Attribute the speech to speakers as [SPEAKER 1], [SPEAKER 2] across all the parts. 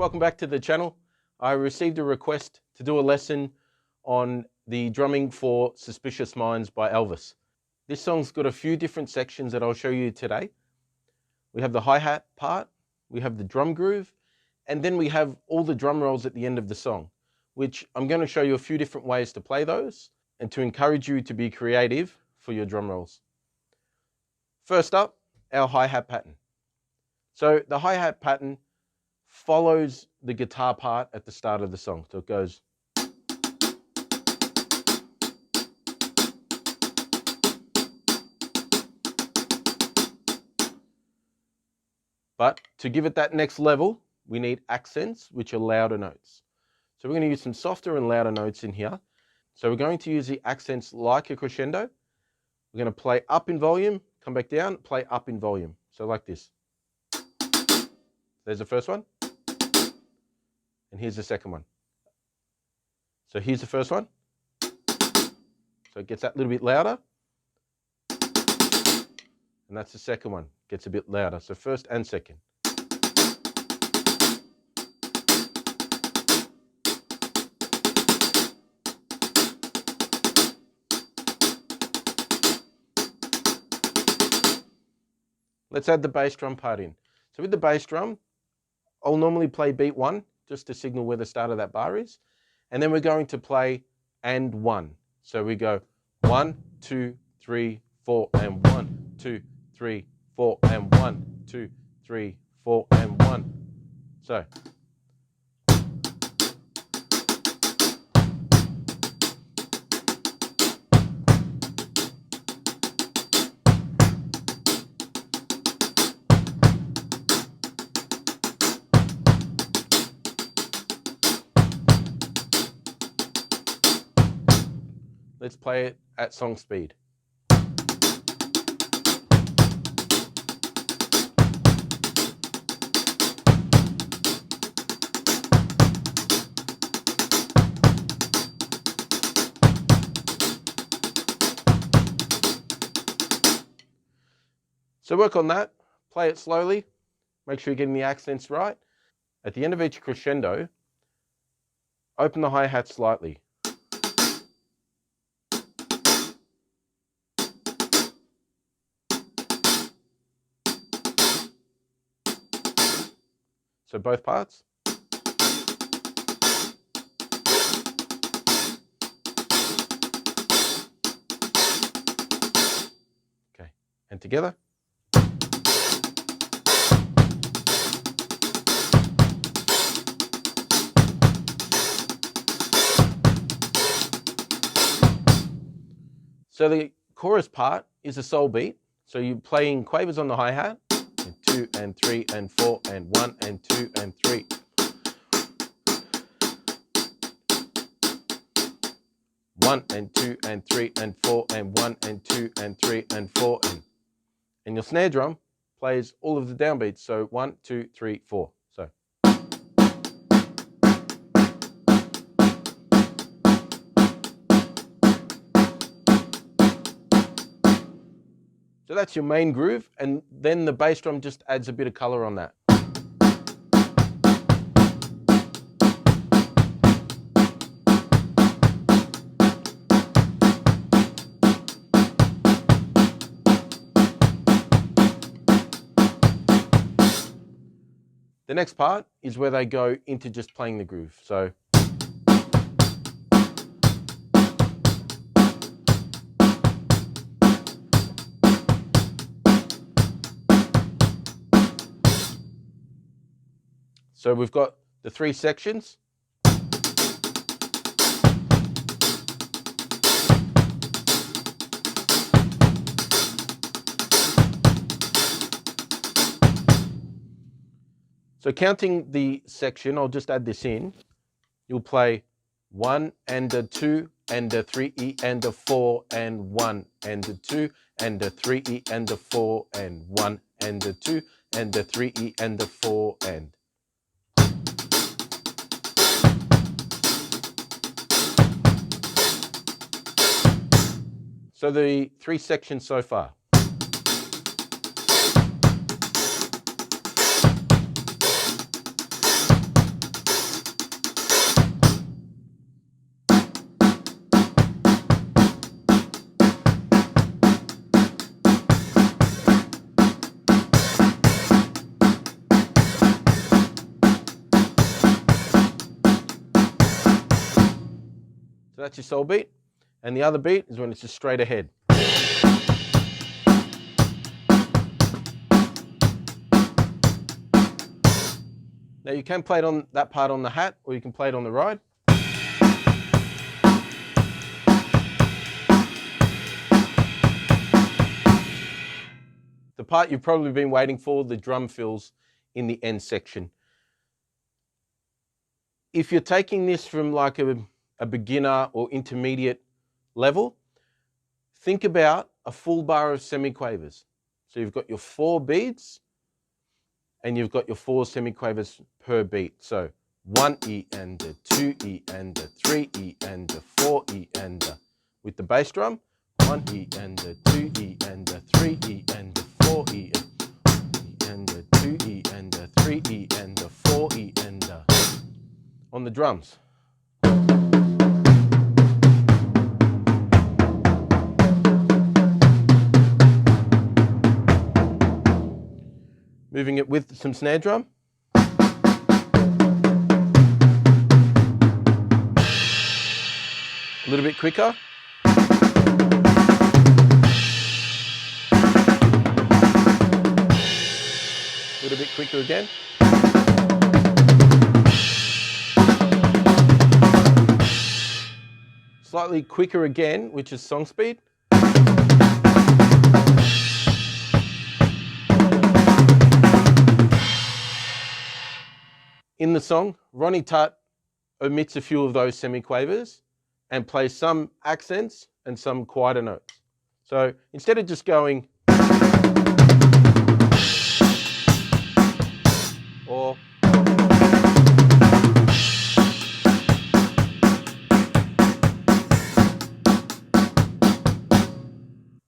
[SPEAKER 1] welcome back to the channel. I received a request to do a lesson on the drumming for Suspicious Minds by Elvis. This song's got a few different sections that I'll show you today. We have the hi-hat part, we have the drum groove, and then we have all the drum rolls at the end of the song, which I'm going to show you a few different ways to play those and to encourage you to be creative for your drum rolls. First up, our hi-hat pattern. So the hi-hat pattern follows the guitar part at the start of the song. So it goes. But to give it that next level, we need accents, which are louder notes. So we're going to use some softer and louder notes in here. So we're going to use the accents like a crescendo. We're going to play up in volume, come back down, play up in volume. So like this. There's the first one. And here's the second one. So here's the first one. So it gets that little bit louder. And that's the second one. Gets a bit louder. So first and second. Let's add the bass drum part in. So with the bass drum, I'll normally play beat 1 just to signal where the start of that bar is. And then we're going to play and 1. So we go 1, 2, 3, 4 and 1, 2, 3, 4 and 1, 2, 3, 4 and 1. So. Let's play it at song speed. So work on that, play it slowly, make sure you're getting the accents right. At the end of each crescendo, open the hi-hat slightly. So both parts. Okay, and together. So the chorus part is a soul beat. So you're playing quavers on the hi-hat. 2 and 3 and 4 and 1 and 2 and 3. One and 2 and 3 and 4 and 1 and 2 and 3 and 4 and your snare drum plays all of the downbeats. So 1, 2, 3, 4. So that's your main groove, and then the bass drum just adds a bit of color on that. The next part is where they go into just playing the groove. So we've got the 3 sections. So counting the section, I'll just add this in. You'll play 1 and a 2 and a 3 and a 4 and 1 and a 2 and a 3 and a 4 and 1 and a 2 and a 3 and a 4 and. So the 3 sections so far. So that's your soul beat. And the other beat is when it's just straight ahead. Now you can play it on that part on the hat, or you can play it on the ride. The part you've probably been waiting for, the drum fills in the end section. If you're taking this from like a beginner or intermediate level, think about a full bar of semiquavers. So you've got your 4 beats and you've got your 4 semiquavers per beat. So 1 E and a 2 E and a 3 E and a 4 E and a, with the bass drum, 1 E and a 2 E and a 3 E and a 4 E and a 2 E and a 3 E and a 4 E and a, on the drums. Moving it with some snare drum. A little bit quicker. A little bit quicker again. Slightly quicker again, which is song speed. In the song, Ronnie Tutt omits a few of those semiquavers and plays some accents and some quieter notes. So instead of just going or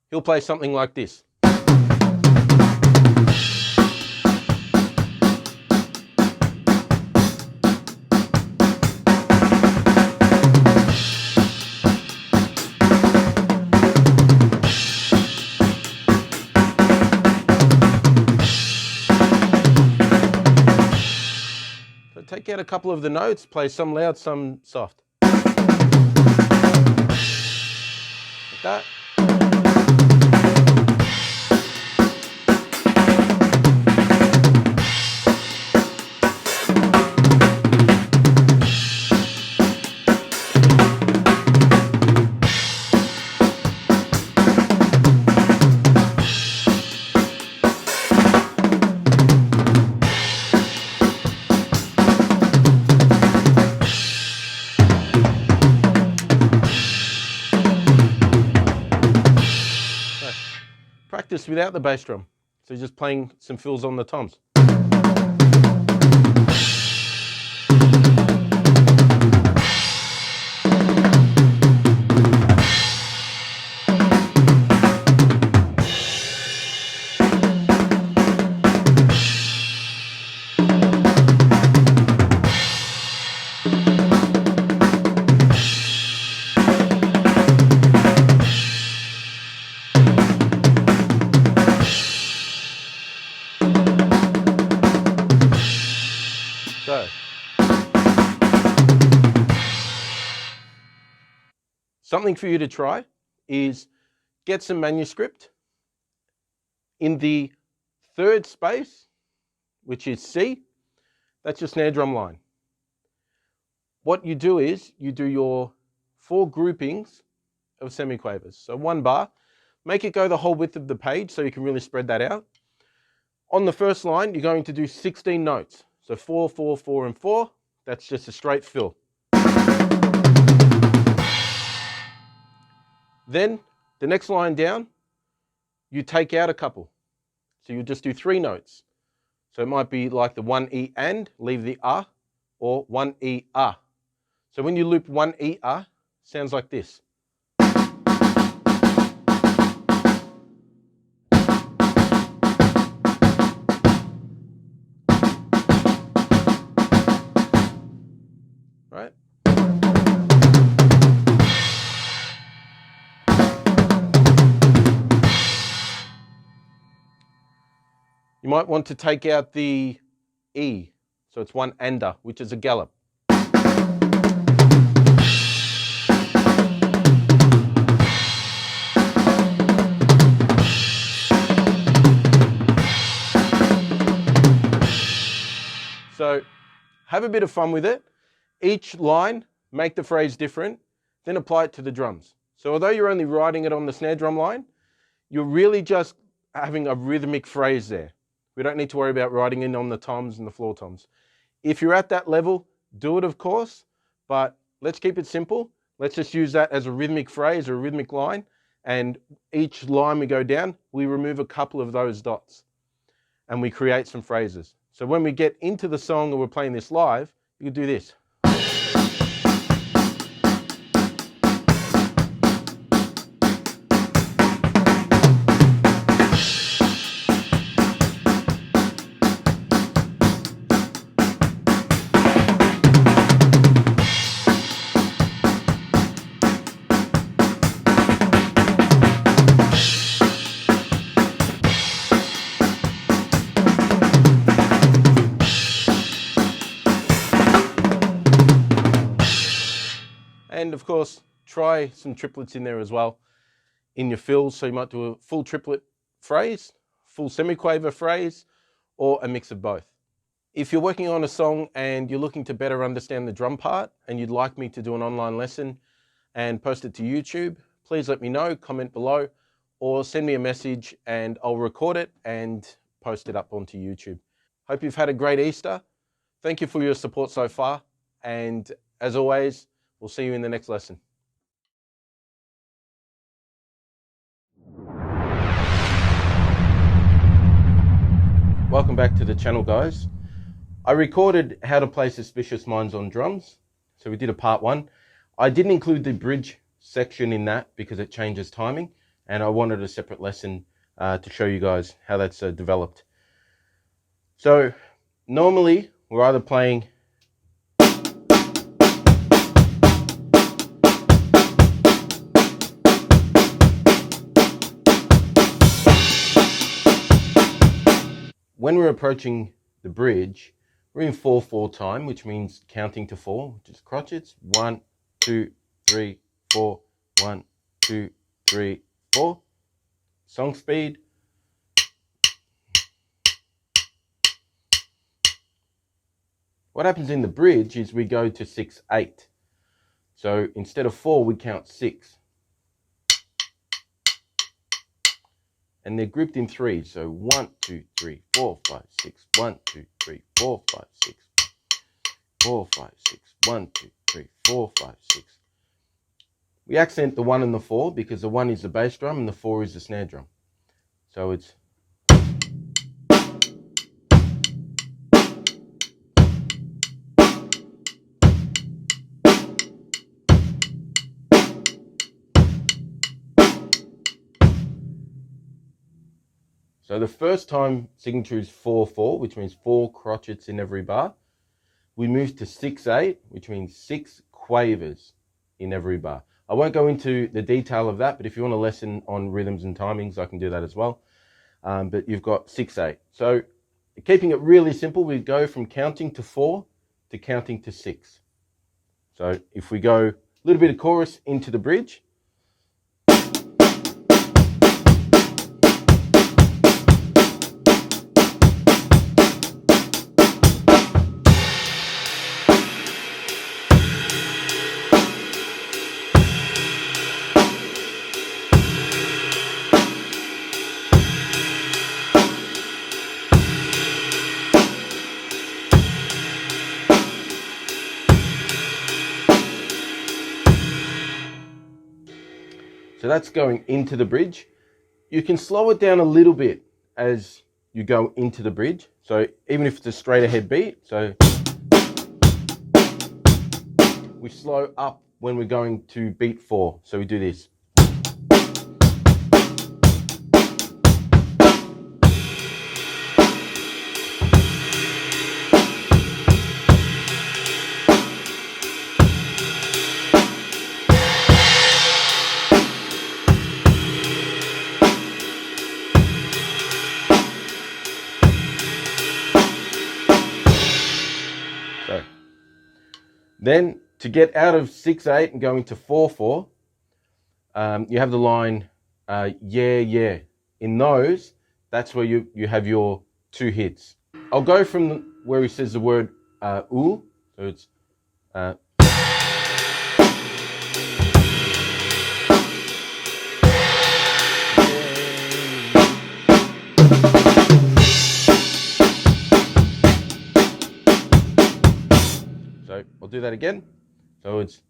[SPEAKER 1] he'll play something like this. Take out a couple of the notes, play some loud, some soft. Like that. Practice without the bass drum. So you're just playing some fills on the toms. So, something for you to try is get some manuscript. In the 3rd space, which is C, that's your snare drum line. What you do is you do your 4 groupings of semiquavers. So 1 bar, make it go the whole width of the page so you can really spread that out. On the first line, you're going to do 16 notes. So 4, 4, 4, and 4, that's just a straight fill. Then the next line down, you take out a couple. So you'll just do 3 notes. So it might be like the 1 E and, leave the ah, or 1 E ah. So when you loop 1 E ah, sounds like this. Right? You might want to take out the E, so it's 1 ander, which is a gallop. Have a bit of fun with it. Each line, make the phrase different, then apply it to the drums. So although you're only writing it on the snare drum line, you're really just having a rhythmic phrase there. We don't need to worry about writing in on the toms and the floor toms. If you're at that level, do it of course, but let's keep it simple. Let's just use that as a rhythmic phrase or a rhythmic line, and each line we go down, we remove a couple of those dots and we create some phrases. So when we get into the song and we're playing this live, you can do this. And of course, try some triplets in there as well in your fills. So you might do a full triplet phrase, full semiquaver phrase, or a mix of both. If you're working on a song and you're looking to better understand the drum part and you'd like me to do an online lesson and post it to YouTube, please let me know, comment below, or send me a message and I'll record it and post it up onto YouTube. Hope you've had a great Easter. Thank you for your support so far. And as always, we'll see you in the next lesson. Welcome back to the channel, guys. I recorded how to play Suspicious Minds on drums. So we did a part 1. I didn't include the bridge section in that because it changes timing, and I wanted a separate lesson to show you guys how that's developed. So normally we're either playing when we're approaching the bridge, we're in 4/4 time, which means counting to 4, just crotchets. 1, 2, 3, 4. 1, 2, 3, 4. Song speed. What happens in the bridge is we go to 6/8. So instead of 4, we count 6. And they're grouped in 3. So 1, 2, 3, 4, 5, 6. 1, 2, 3, 4, 5, 6. 4, 5, 6. 1, 2, 3, 4, 5, 6. We accent the 1 and the 4 because the 1 is the bass drum and the 4 is the snare drum. So it's so the first time signature is 4/4, which means 4 crotchets in every bar. We move to 6/8, which means 6 quavers in every bar. I won't go into the detail of that, but if you want a lesson on rhythms and timings, I can do that as well. But you've got 6/8. So keeping it really simple, we go from counting to 4 to counting to 6. So if we go a little bit of chorus into the bridge. So that's going into the bridge. You can slow it down a little bit as you go into the bridge. So even if it's a straight ahead beat, so we slow up when we're going to beat 4. So we do this. So then to get out of 6/8 and go into 4/4, you have the line, yeah, yeah. In those, that's where you have your 2 hits. I'll go from where he says the word U. So it's so I'll do that again. So it's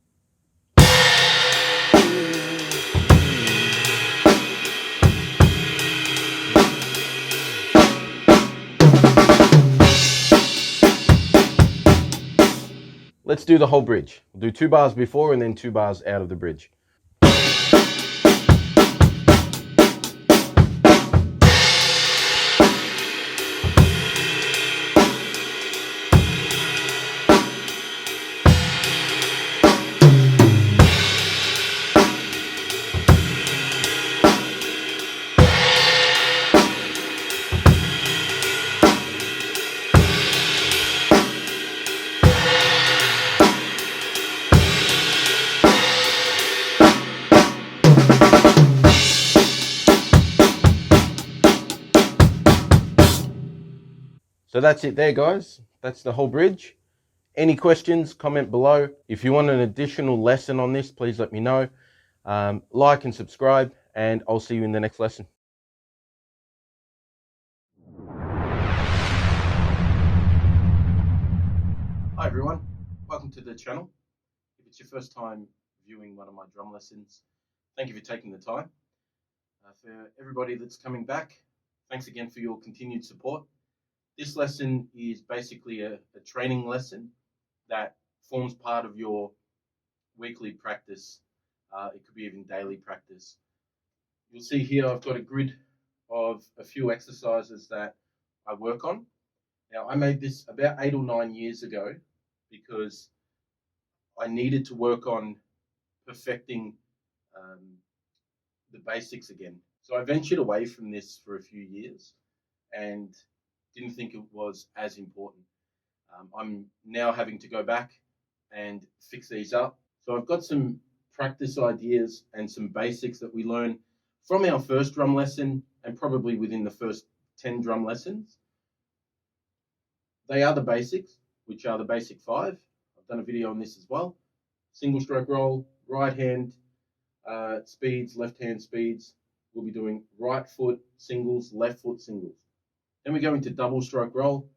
[SPEAKER 1] let's do the whole bridge. We'll do 2 bars before and then 2 bars out of the bridge. So that's it there, guys. That's the whole bridge. Any questions, comment below. If you want an additional lesson on this, please let me know. Like and subscribe, and I'll see you in the next lesson. Hi everyone, welcome to the channel. If it's your first time viewing one of my drum lessons, thank you for taking the time. For everybody that's coming back, thanks again for your continued support. This lesson is basically a training lesson that forms part of your weekly practice. It could be even daily practice. You'll see here I've got a grid of a few exercises that I work on. Now, I made this about 8 or 9 years ago because I needed to work on perfecting the basics again. So I ventured away from this for a few years and didn't think it was as important. I'm now having to go back and fix these up. So I've got some practice ideas and some basics that we learn from our first drum lesson and probably within the first 10 drum lessons. They are the basics, which are the basic 5. I've done a video on this as well. Single stroke roll, right hand speeds, left hand speeds. We'll be doing right foot singles, left foot singles. Then we go into double stroke roll,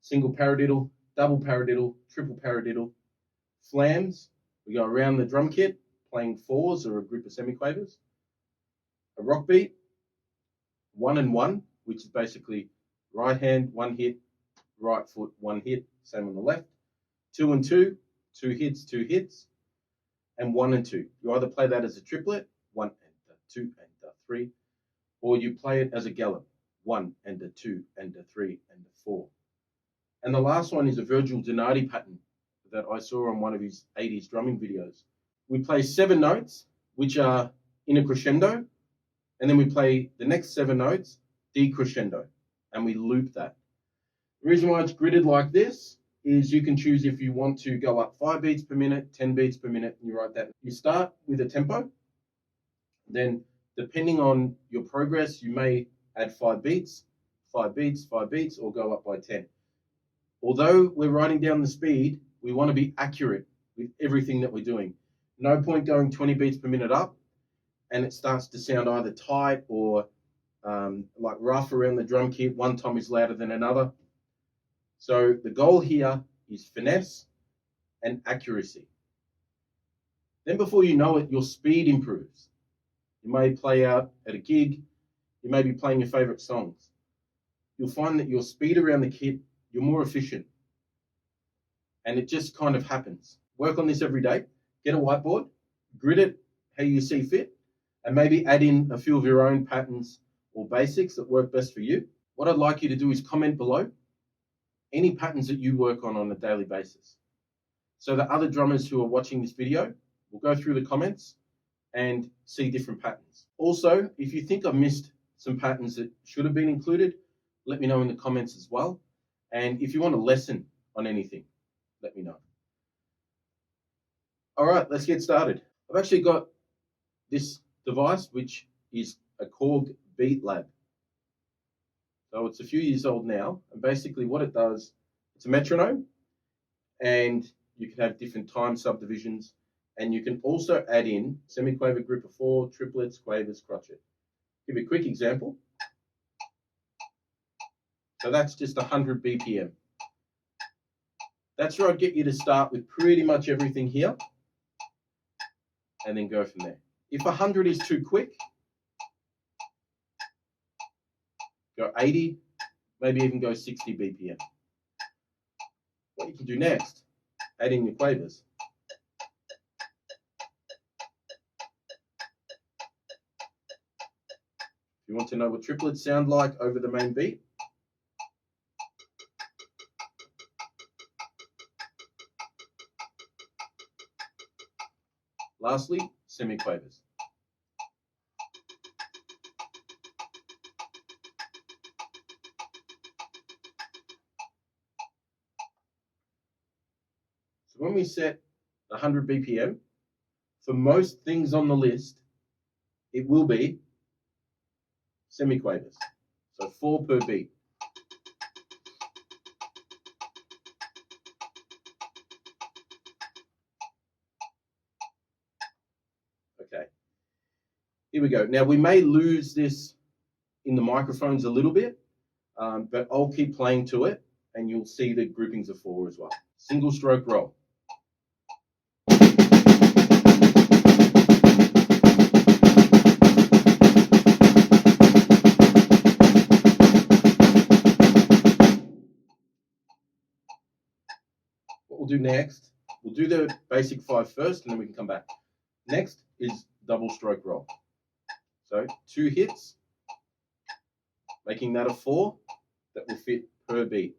[SPEAKER 1] single paradiddle, double paradiddle, triple paradiddle, flams. We go around the drum kit playing 4s or a group of semiquavers. A rock beat, 1 and 1, which is basically right hand, 1 hit, right foot, 1 hit, same on the left. 2 and 2, 2 hits, 2 hits, and 1 and 2. You either play that as a triplet, 1 and a 2 and a 3, or you play it as a gallop, 1 and a 2 and a 3 and a 4. And the last one is a Virgil Donati pattern that I saw on one of his 80s drumming videos. We play 7 notes, which are in a crescendo, and then we play the next 7 notes decrescendo, and we loop that. The reason why it's gridded like this is you can choose if you want to go up 5 beats per minute, 10 beats per minute, and you write that. You start with a tempo, then depending on your progress, you may add 5 beats, 5 beats, 5 beats, or go up by 10. Although we're writing down the speed, we want to be accurate with everything that we're doing. No point going 20 beats per minute up and it starts to sound either tight or like rough around the drum kit. One tom is louder than another. So the goal here is finesse and accuracy. Then before you know it, your speed improves. You may play out at a gig, you may be playing your favorite songs. You'll find that your speed around the kit, you're more efficient. And it just kind of happens. Work on this every day. Get a whiteboard, grid it how you see fit, and maybe add in a few of your own patterns or basics that work best for you. What I'd like you to do is comment below any patterns that you work on a daily basis, so that other drummers who are watching this video will go through the comments and see different patterns. Also, if you think I've missed some patterns that should have been included, let me know in the comments as well. And if you want a lesson on anything, let me know. All right, let's get started. I've actually got this device, which is a Korg Beat Lab. So it's a few years old now, and basically what it does, It's a metronome, and you can have different time subdivisions, and you can also add in semiquaver, group of 4, triplets, quavers, crotchet. Give you a quick example. So that's just 100 BPM. That's where I'd get you to start with pretty much everything here and then go from there. If 100 is too quick, go 80, maybe even go 60 BPM. What you can do next, add in your quavers. If you want to know what triplets sound like over the main beat, lastly, semiquavers. So when we set 100 BPM, for most things on the list, it will be semiquavers. So 4 per beat. Okay, here we go. Now we may lose this in the microphones a little bit, but I'll keep playing to it and you'll see the groupings of 4 as well. Single stroke roll. What we'll do next, we'll do the basic 5 first and then we can come back. Next is double stroke roll. So 2 hits, making that a 4 that will fit per beat.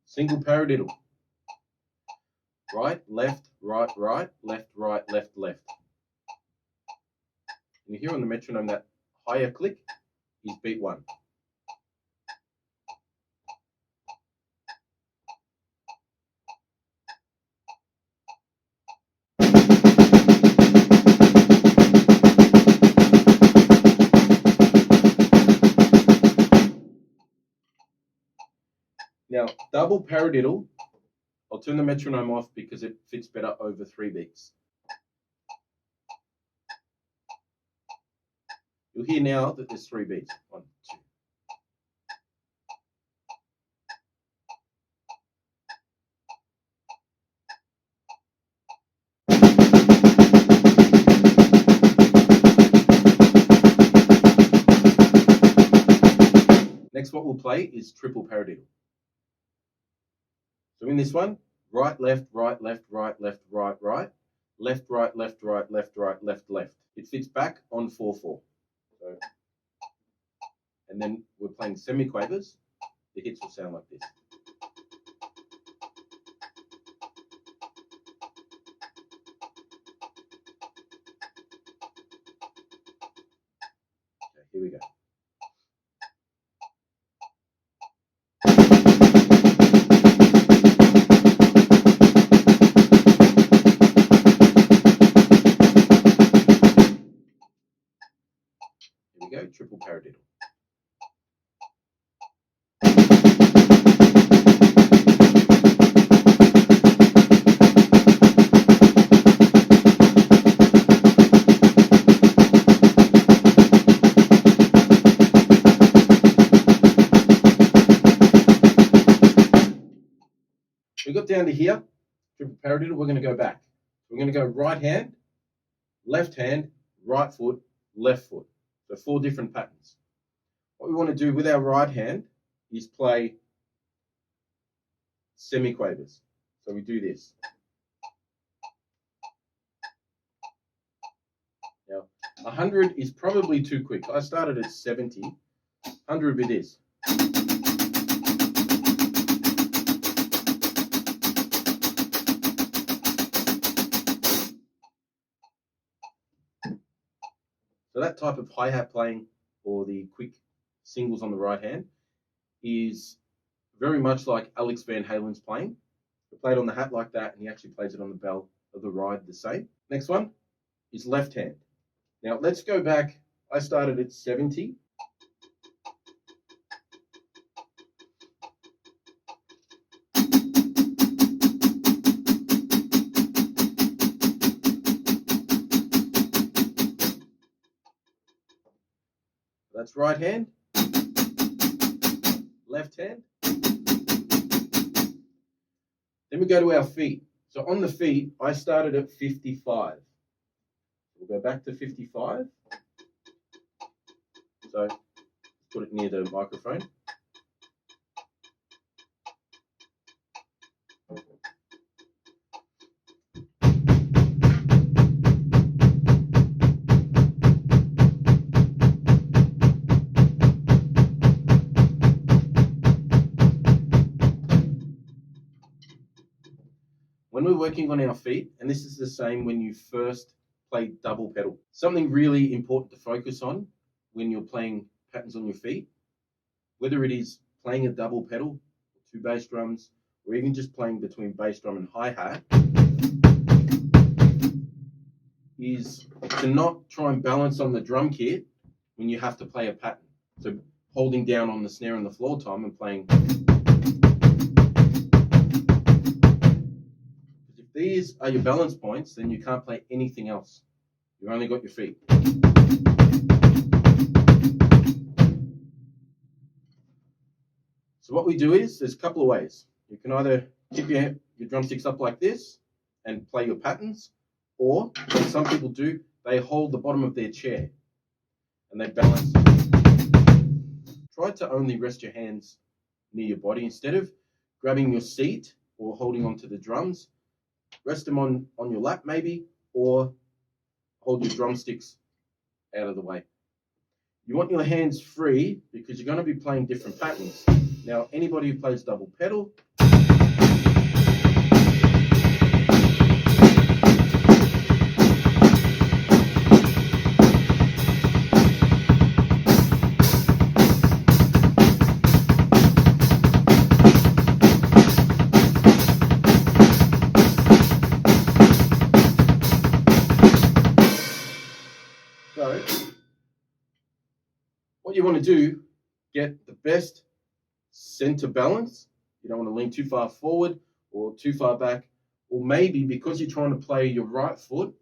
[SPEAKER 1] Single paradiddle. Right, left, right, right, left, right, left, left. And you hear on the metronome that higher click is beat 1. Now, double paradiddle, I'll turn the metronome off because it fits better over 3 beats. You'll hear now that there's 3 beats. 1, 2. Next, what we'll play is triple paradiddle. So in this one, right, left, right, left, right, left, right, right, left, right, left, right, left, right, left, left. It fits back on 4/4. So, and then we're playing semiquavers. The hits will sound like this. Okay, here we go. Go, triple paradiddle. We got down to here, triple paradiddle, we're going to go back. We're going to go right hand, right foot, left foot. So 4 different patterns. What we want to do with our right hand is play semiquavers. So we do this. Now, 100 is probably too quick. I started at 70. 100 it is. So that type of hi-hat playing, or the quick singles on the right hand, is very much like Alex Van Halen's playing, play it on the hat like that, and he actually plays it on the bell of the ride the same. Next one is left hand. Now let's go back. I started at 70. That's right hand, left hand. Then we go to our feet. So on the feet, I started at 55. We'll go back to 55. So put it near the microphone. When we're working on our feet, and this is the same when you first play double pedal, something really important to focus on when you're playing patterns on your feet, whether it is playing a double pedal, 2 bass drums, or even just playing between bass drum and hi-hat, is to not try and balance on the drum kit when you have to play a pattern. So holding down on the snare and the floor tom and playing. If these are your balance points, then you can't play anything else. You've only got your feet. So what we do is, there's a couple of ways. You can either tip your drumsticks up like this and play your patterns, or what some people do, they hold the bottom of their chair and they balance. Try to only rest your hands near your body. Instead of grabbing your seat or holding onto the drums, rest them on your lap maybe, or hold your drumsticks out of the way. You want your hands free because you're going to be playing different patterns. Now, anybody who plays double pedal, so what you want to do, get the best center balance. You don't want to lean too far forward or too far back, or maybe because you're trying to play your right foot,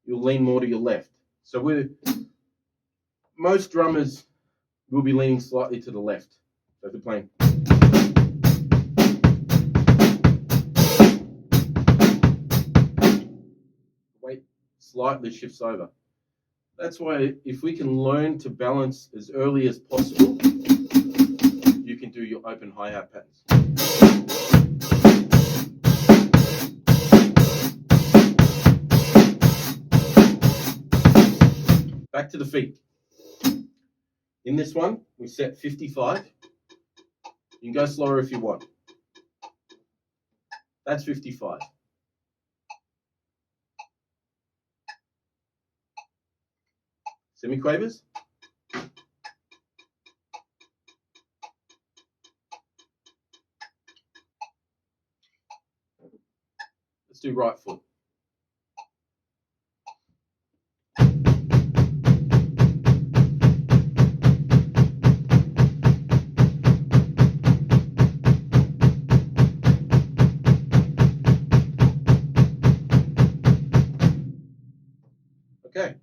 [SPEAKER 1] you'll lean more to your left. So most drummers will be leaning slightly to the left. So if they're playing, weight slightly shifts over. That's why if we can learn to balance as early as possible, you can do your open hi-hat patterns. Back to the feet. In this one, we set 55. You can go slower if you want. That's 55. Semiquavers. Let's do right foot. Okay.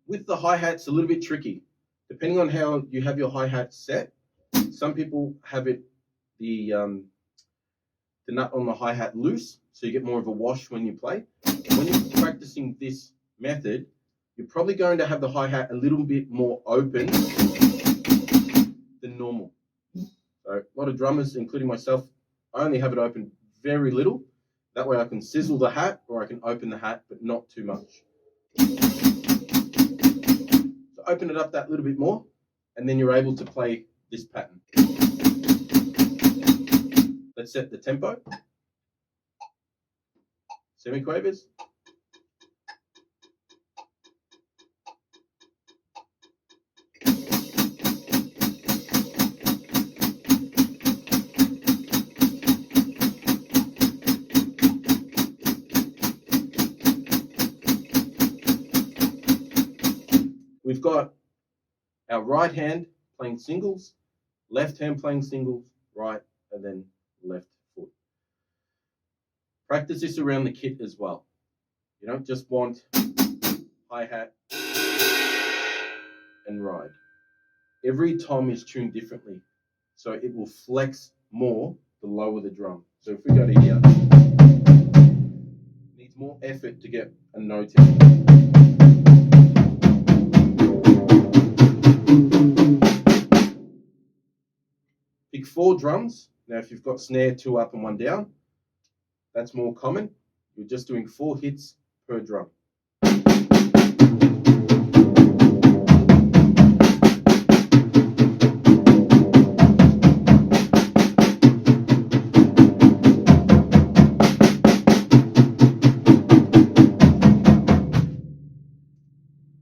[SPEAKER 1] With the hi-hats, a little bit tricky. Depending on how you have your hi-hat set, some people have it the nut on the hi-hat loose, so you get more of a wash when you play. When you're practicing this method, you're probably going to have the hi-hat a little bit more open than normal. So a lot of drummers, including myself, I only have it open very little. That way I can sizzle the hat, or I can open the hat, but not too much. So open it up that little bit more, and then you're able to play this pattern. Let's set the tempo. Semiquavers. got our right hand playing singles, left hand playing singles, right, and then left foot. Practice this around the kit as well. You don't just want hi-hat and ride. Every tom is tuned differently, so it will flex more the lower the drum. So if we go to here, it needs more effort to get a note in. Pick 4 drums. Now if you've got snare 2 up and 1 down, that's more common. You're just doing 4 hits per drum.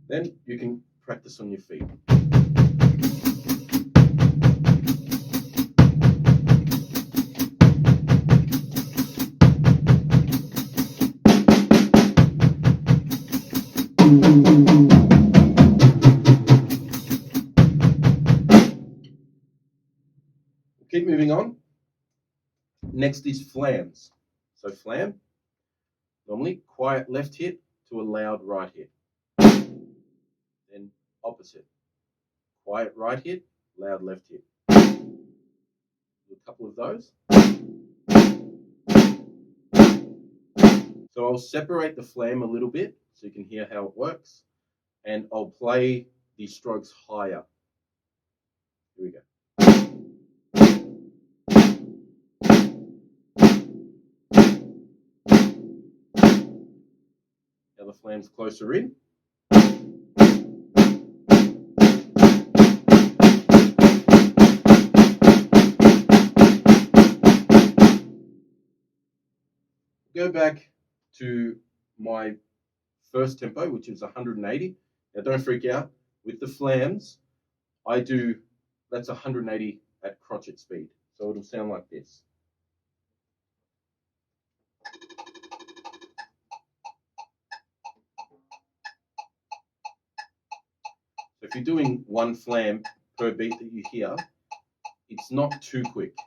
[SPEAKER 1] Then you can practice on your feet. Keep moving on. Next is flams. So flam, normally quiet left hit to a loud right hit. Then opposite. Quiet right hit, loud left hit. Do a couple of those. So I'll separate the flam a little bit so you can hear how it works. And I'll play these strokes higher. Here we go. Now the flam's closer in. Go back to my first tempo, which is 180. Now don't freak out. With the flams, that's 180 at crotchet speed. So it'll sound like this. So if you're doing 1 flam per beat that you hear, it's not too quick.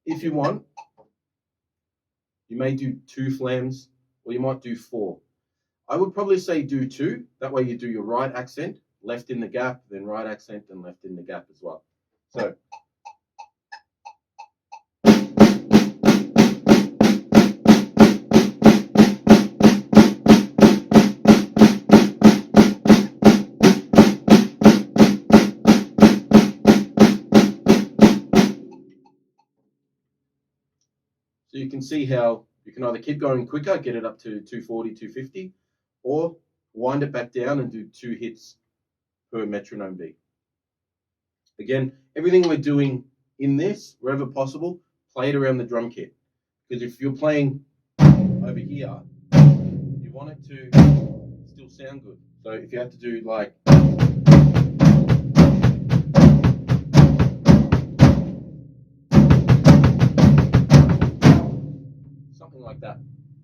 [SPEAKER 1] If you want, you may do 2 flams, or you might do 4. I would probably say do 2. That way you do your right accent, left in the gap, then right accent, and left in the gap as well. So. So you can see how you can either keep going quicker, get it up to 240, 250, or wind it back down and do 2 hits per metronome beat. Again, everything we're doing in this, wherever possible, play it around the drum kit. Because if you're playing over here, you want it to still sound good. So if you have to do like something like that,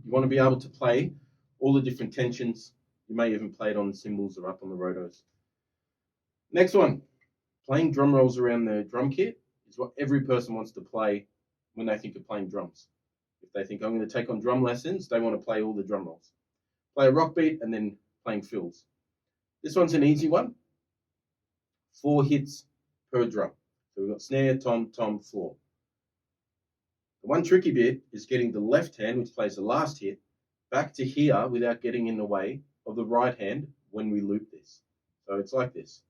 [SPEAKER 1] you want to be able to play all the different tensions. You may even play it on the cymbals or up on the rotos. Next one, playing drum rolls around the drum kit is what every person wants to play when they think of playing drums. If they think, I'm going to take on drum lessons, they want to play all the drum rolls. Play a rock beat and then playing fills. This one's an easy one. 4 hits per drum. So we've got snare, tom, tom, floor. The one tricky bit is getting the left hand, which plays the last hit, back to here without getting in the way of the right hand when we loop this. So it's like this.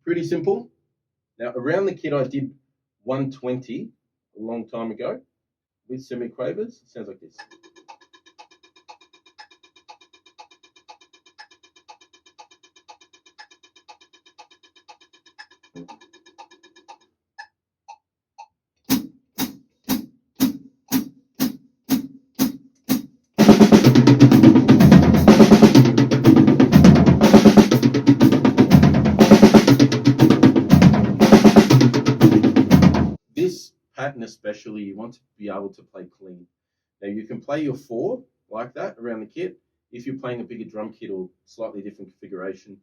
[SPEAKER 1] Pretty simple. Now around the kit I did 120 a long time ago with semi-quavers. It sounds like this. This pattern especially, you want want to be able to play clean. Now you can play your 4 like that around the kit. If you're playing a bigger drum kit or slightly different configuration,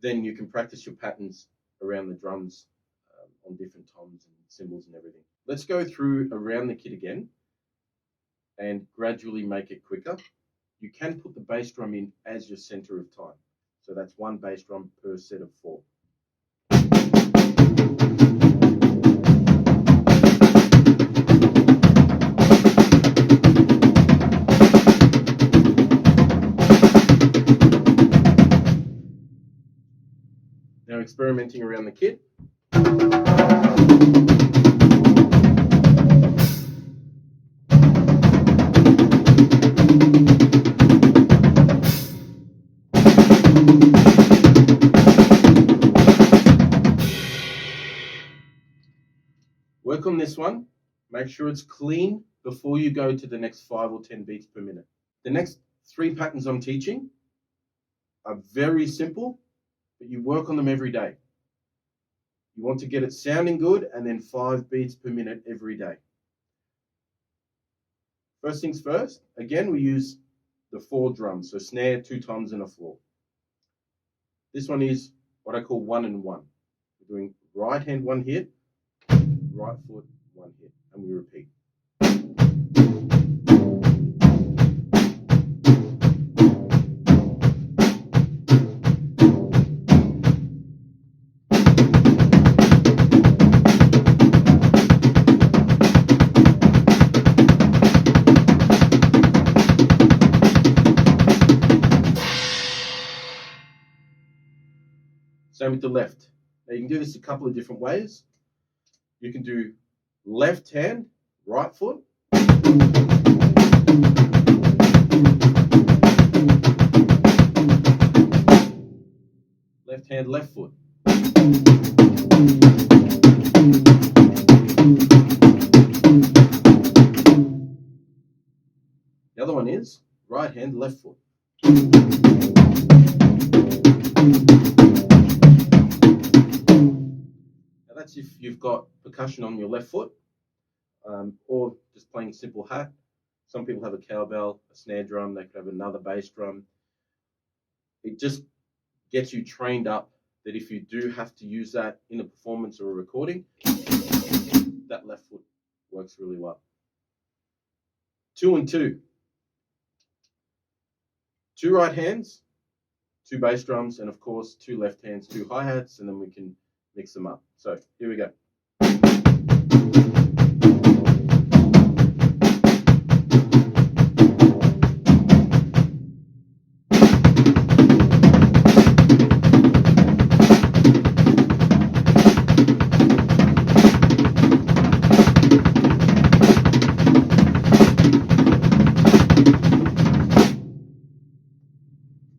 [SPEAKER 1] then you can practice your patterns around the drums on different toms and cymbals and everything. Let's go through around the kit again and gradually make it quicker. You can put the bass drum in as your center of time. So that's 1 bass drum per set of 4. Now experimenting around the kit. Work on this one. Make sure it's clean before you go to the next 5 or 10 beats per minute. The next 3 patterns I'm teaching are very simple, but you work on them every day. You want to get it sounding good and then 5 beats per minute every day. First things first, again, we use the 4 drums, so snare, 2 toms and a floor. This one is what I call 1 and 1. We're doing right hand 1 hit, right foot 1 hit, and we repeat. Same with the left. Now you can do this a couple of different ways. You can do left hand, right foot. Left hand, left foot. The other one is right hand, left foot. That's if you've got percussion on your left foot, or just playing a simple hat. Some people have a cowbell, a snare drum, they could have another bass drum. It just gets you trained up that if you do have to use that in a performance or a recording, that left foot works really well. 2 and 2. 2 right hands, 2 bass drums, and of course 2 left hands, 2 hi-hats, and then we can mix them up. So here we go.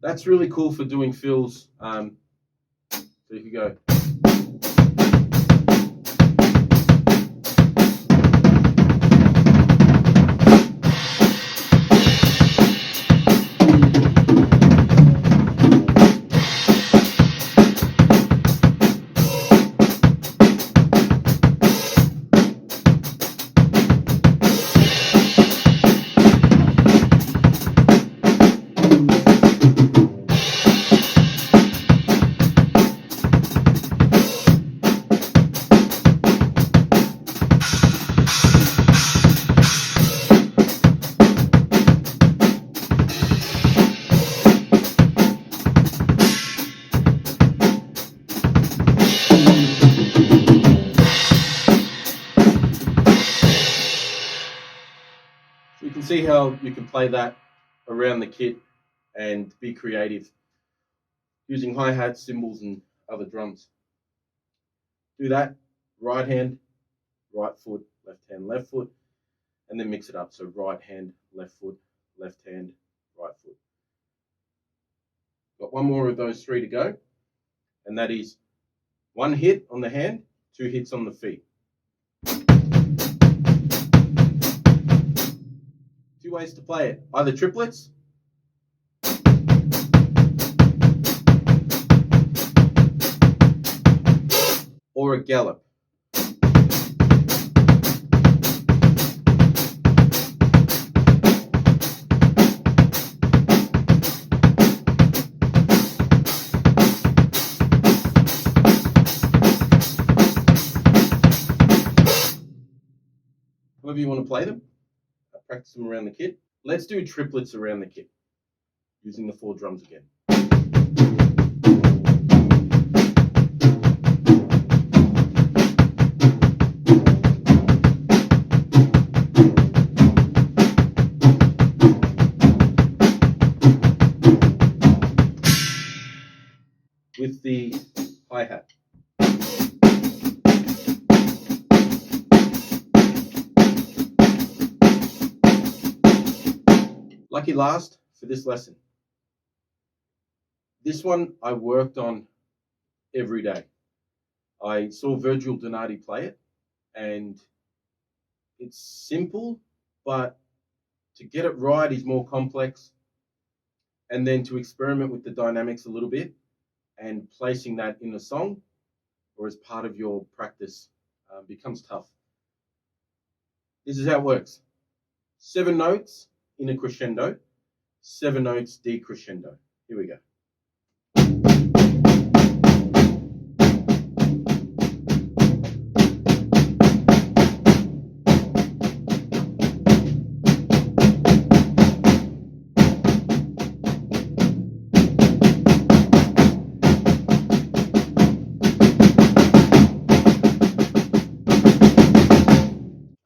[SPEAKER 1] That's really cool for doing fills. So you can go. You can see how you can play that around the kit and be creative using hi-hats, cymbals, and other drums. Do that, right hand, right foot, left foot, and then mix it up. So right hand, left foot, left hand, right foot. Got one more of those 3 to go, and that is 1 hit on the hand, 2 hits on the feet. 2 ways to play it, either triplets or a gallop. play them. I practice them around the kit. Let's do triplets around the kit using the 4 drums again. With the hi-hat. Lucky last for this lesson. This one I worked on every day. I saw Virgil Donati play it, and it's simple, but to get it right is more complex. And then to experiment with the dynamics a little bit and placing that in a song or as part of your practice becomes tough. This is how it works. 7 notes in a crescendo, 7 notes decrescendo. Here we go.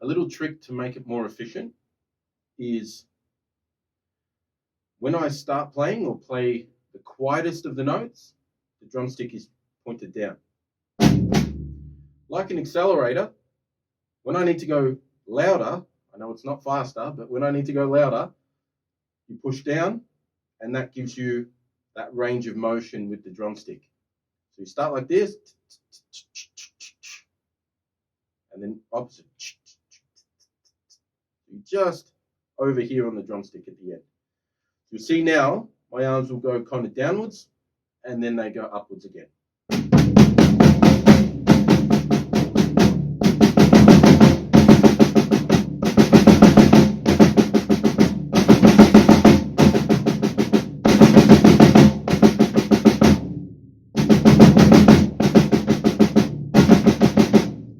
[SPEAKER 1] A little trick to make it more efficient is when I start playing or play the quietest of the notes, the drumstick is pointed down. Like an accelerator, when I need to go louder, I know it's not faster, but when I need to go louder, you push down, and that gives you that range of motion with the drumstick. So you start like this, and then opposite. You just over here on the drumstick at the end. You'll see now, my arms will go kind of downwards, and then they go upwards again.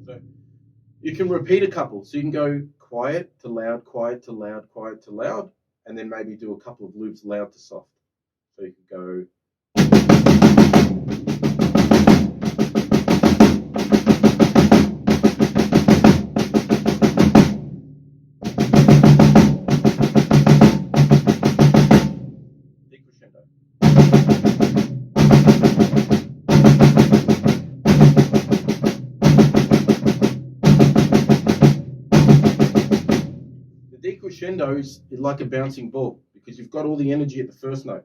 [SPEAKER 1] So you can repeat a couple. So you can go quiet to loud, quiet to loud, quiet to loud, and then maybe do a couple of loops loud to soft. So you could go. Decrescendo. Decrescendo is like a bouncing ball because you've got all the energy at the first note.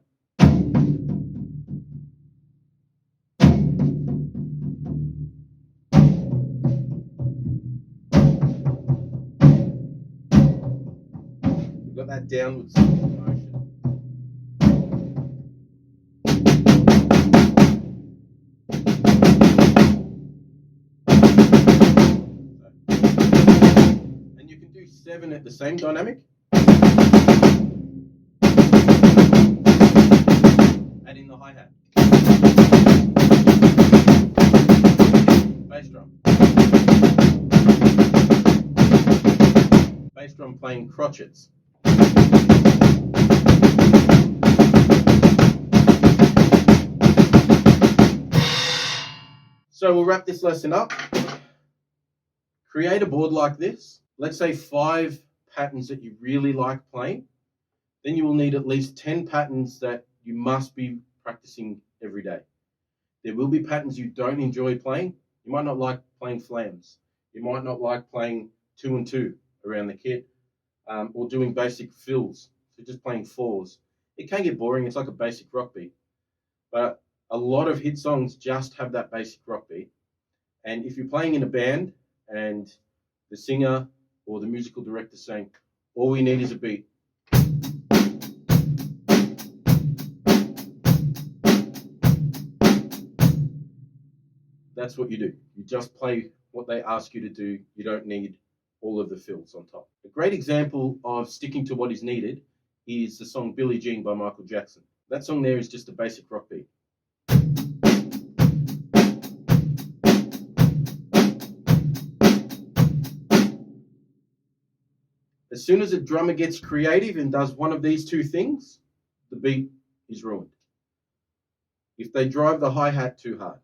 [SPEAKER 1] You've got that downwards motion. And you can do 7 at the same dynamic. Add in the hi-hat. Bass drum. Bass drum playing crotchets. So we'll wrap this lesson up. Create a board like this. Let's say 5 patterns that you really like playing. Then you will need at least 10 patterns that you must be practicing every day. There will be patterns you don't enjoy playing. You might not like playing flams. You might not like playing 2 and 2 around the kit, or doing basic fills, so just playing 4s. It can get boring. It's like a basic rock beat. But a lot of hit songs just have that basic rock beat. And if you're playing in a band and the singer or the musical director saying, all we need is a beat, that's what you do. You just play what they ask you to do. You don't need all of the fills on top. A great example of sticking to what is needed is the song Billie Jean by Michael Jackson. That song there is just a basic rock beat. As soon as a drummer gets creative and does one of these two things, the beat is ruined. If they drive the hi-hat too hard.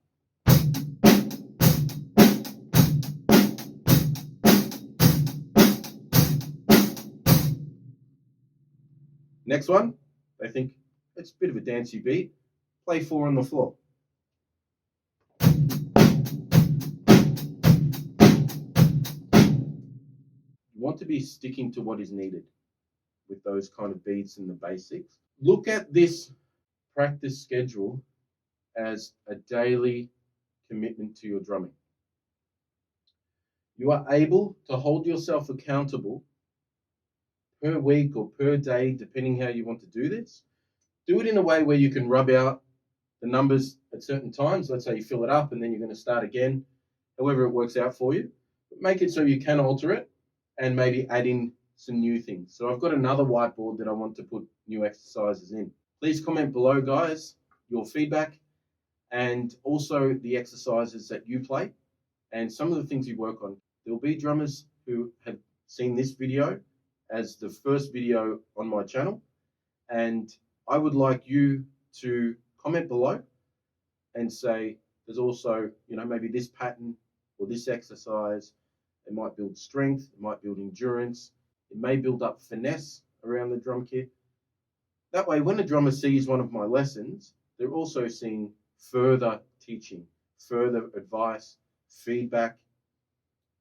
[SPEAKER 1] Next one, they think it's a bit of a dancey beat. Play 4 on the floor. You want to be sticking to what is needed with those kind of beats and the basics. Look at this practice schedule as a daily commitment to your drumming. You are able to hold yourself accountable per week or per day, depending how you want to do this. Do it in a way where you can rub out the numbers at certain times. Let's say you fill it up and then you're going to start again, however it works out for you. But make it so you can alter it and maybe add in some new things. So I've got another whiteboard that I want to put new exercises in. Please comment below, guys, your feedback and also the exercises that you play and some of the things you work on. There will be drummers who have seen this video as the first video on my channel, and I would like you to comment below and say there's also, maybe this pattern or this exercise. It might build strength, it might build endurance, it may build up finesse around the drum kit. That way, when a drummer sees one of my lessons, they're also seeing further teaching, further advice, feedback.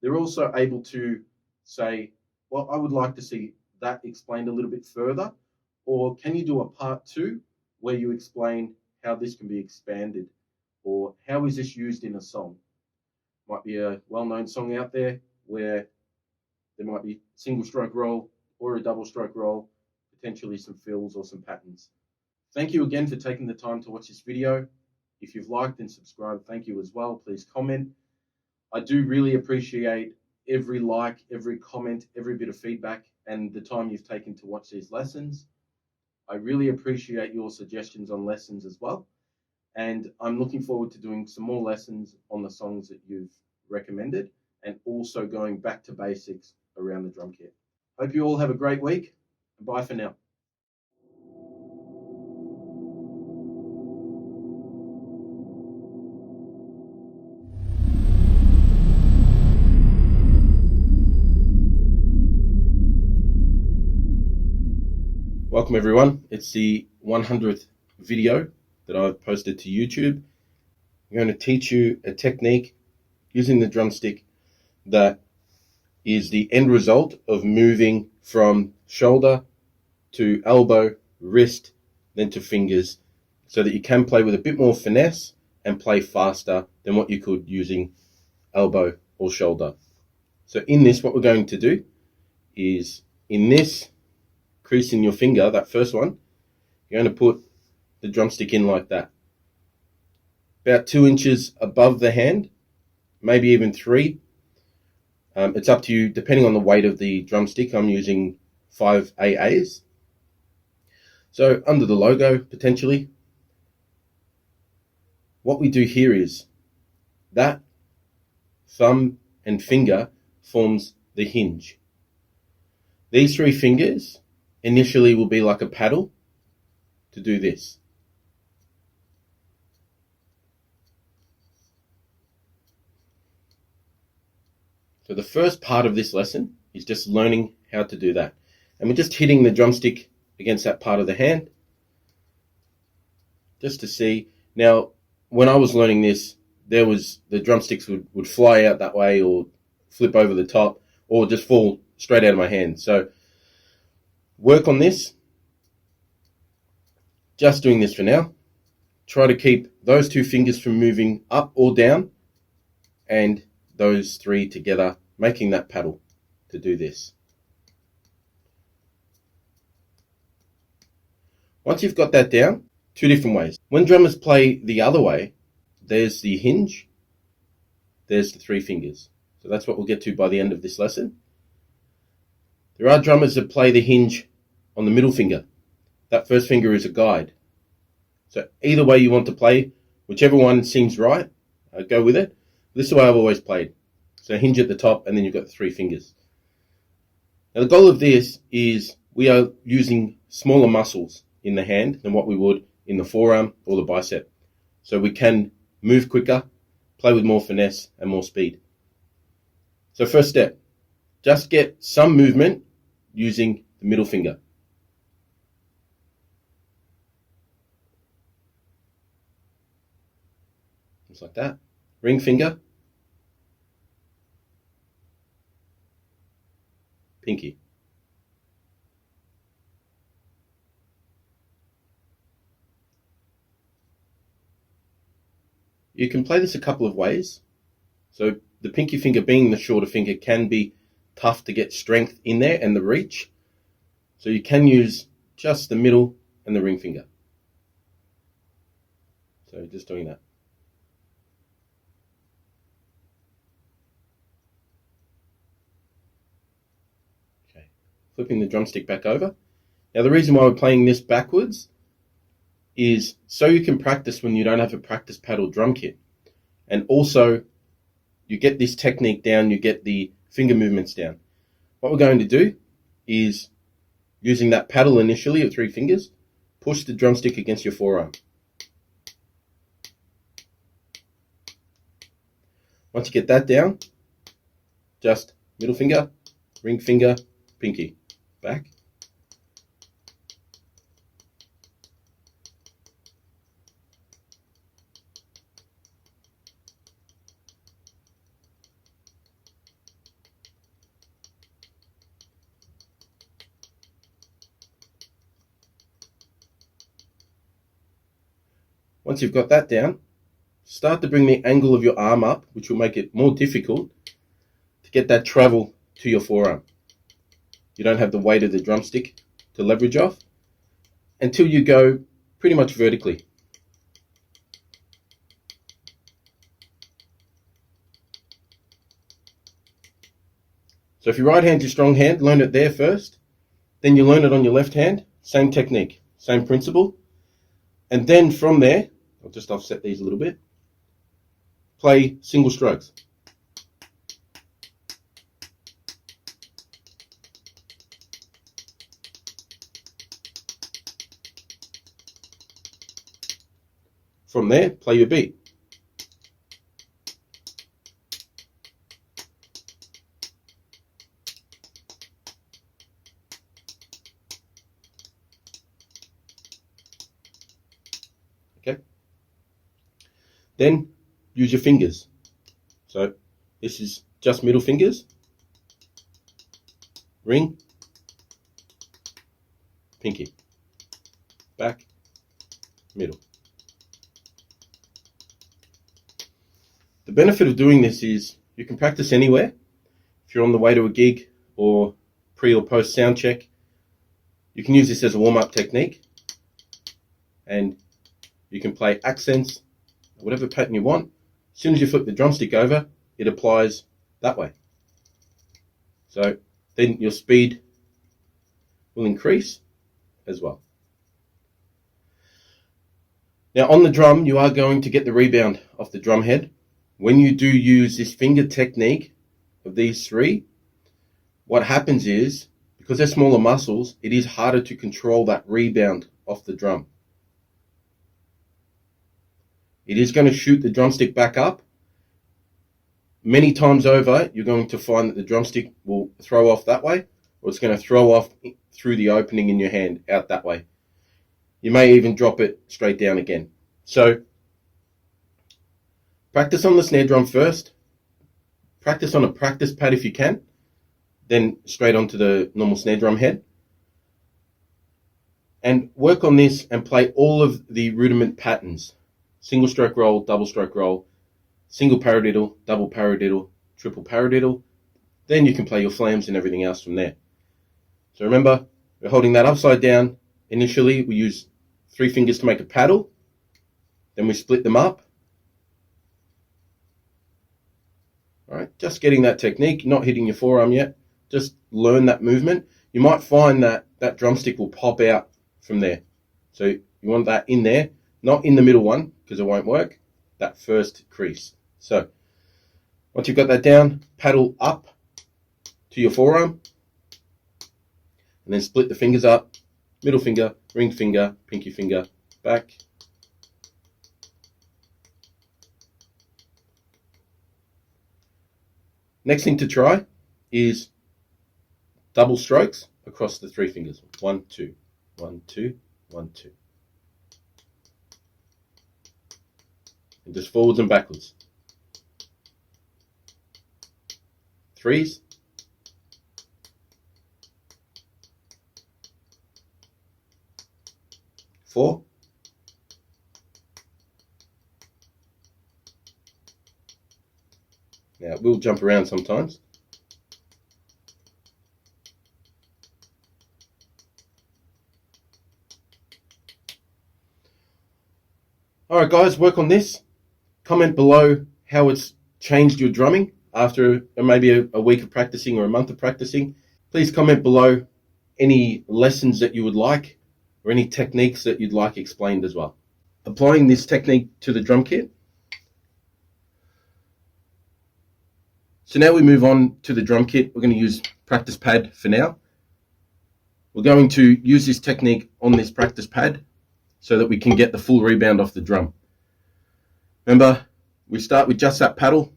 [SPEAKER 1] They're also able to say, well, I would like to see that explained a little bit further, or can you do a part 2 where you explain how this can be expanded, or how is this used in a song? Might be a well-known song out there where there might be single stroke roll or a double stroke roll, potentially some fills or some patterns. Thank you again for taking the time to watch this video. If you've liked and subscribed, thank you as well. Please comment. I do really appreciate every like, every comment, every bit of feedback, and the time you've taken to watch these lessons. I really appreciate your suggestions on lessons as well. And I'm looking forward to doing some more lessons on the songs that you've recommended, and also going back to basics around the drum kit. Hope you all have a great week, and bye for now. Welcome everyone. It's the 100th video that I've posted to YouTube. I'm going to teach you a technique using the drumstick that is the end result of moving from shoulder to elbow, wrist, then to fingers, so that you can play with a bit more finesse and play faster than what you could using elbow or shoulder. So in this, what we're going to do is, in this crease in your finger, that first one, you're going to put the drumstick in like that, about 2 inches above the hand, maybe even 3. It's up to you, depending on the weight of the drumstick. I'm using 5 AAs. So under the logo, potentially, what we do here is that thumb and finger forms the hinge. These 3 fingers initially will be like a paddle to do this. So the first part of this lesson is just learning how to do that. And we're just hitting the drumstick against that part of the hand, just to see. Now, when I was learning this, the drumsticks would fly out that way, or flip over the top, or just fall straight out of my hand. So work on this. Just doing this for now. Try to keep those 2 fingers from moving up or down, and those 3 together, making that paddle to do this. Once you've got that down, 2 different ways. When drummers play the other way, there's the hinge, there's the 3 fingers. So that's what we'll get to by the end of this lesson. There are drummers that play the hinge on the middle finger. That first finger is a guide. So either way you want to play, whichever one seems right, go with it. This is the way I've always played. So hinge at the top, and then you've got the 3 fingers. Now the goal of this is we are using smaller muscles in the hand than what we would in the forearm or the bicep. So we can move quicker, play with more finesse and more speed. So first step, just get some movement using the middle finger. Just like that. Ring finger. Pinky. You can play this a couple of ways. So the pinky finger being the shorter finger can be tough to get strength in there and the reach. So you can use just the middle and the ring finger. So just doing that. Okay, flipping the drumstick back over. Now the reason why we're playing this backwards is so you can practice when you don't have a practice pad or drum kit. And also you get this technique down, you get the finger movements down. What we're going to do is, using that paddle initially of 3 fingers, push the drumstick against your forearm. Once you get that down, just middle finger, ring finger, pinky, back. Once you've got that down, start to bring the angle of your arm up, which will make it more difficult to get that travel to your forearm. You don't have the weight of the drumstick to leverage off until you go pretty much vertically. So if your right hand's your strong hand, learn it there first. Then you learn it on your left hand. Same technique, same principle. And then from there, I'll just offset these a little bit. Play single strokes. From there, play your beat. Okay. Then use your fingers. So this is just middle fingers, ring, pinky, back, middle. The benefit of doing this is you can practice anywhere. If you're on the way to a gig or pre or post sound check, you can use this as a warm-up technique, and you can play accents, whatever pattern you want. As soon as you flip the drumstick over, it applies that way. So then your speed will increase as well. Now on the drum, you are going to get the rebound off the drum head. When you do use this finger technique of these 3, what happens is, because they're smaller muscles, it is harder to control that rebound off the drum. It is going to shoot the drumstick back up. Many times over, you're going to find that the drumstick will throw off that way, or it's going to throw off through the opening in your hand out that way. You may even drop it straight down again. So practice on the snare drum first. Practice on a practice pad if you can. Then straight onto the normal snare drum head. And work on this and play all of the rudiment patterns. Single stroke roll, double stroke roll, single paradiddle, double paradiddle, triple paradiddle. Then you can play your flams and everything else from there. So remember, we're holding that upside down. Initially, we use 3 fingers to make a paddle. Then we split them up. All right, just getting that technique, not hitting your forearm yet. Just learn that movement. You might find that that drumstick will pop out from there. So you want that in there, not in the middle one, because it won't work. That first crease. So once you've got that down, paddle up to your forearm, and then split the fingers up, middle finger, ring finger, pinky finger, back. Next thing to try is double strokes across the 3 fingers. 1, 2, 1, 2, 1, 2. And just forwards and backwards. 3s. 4. Now it will jump around sometimes. Alright guys, work on this. Comment below how it's changed your drumming after maybe a week of practicing or a month of practicing. Please comment below any lessons that you would like or any techniques that you'd like explained as well. Applying this technique to the drum kit. So now we move on to the drum kit. We're going to use practice pad for now. We're going to use this technique on this practice pad so that we can get the full rebound off the drum. Remember, we start with just that paddle.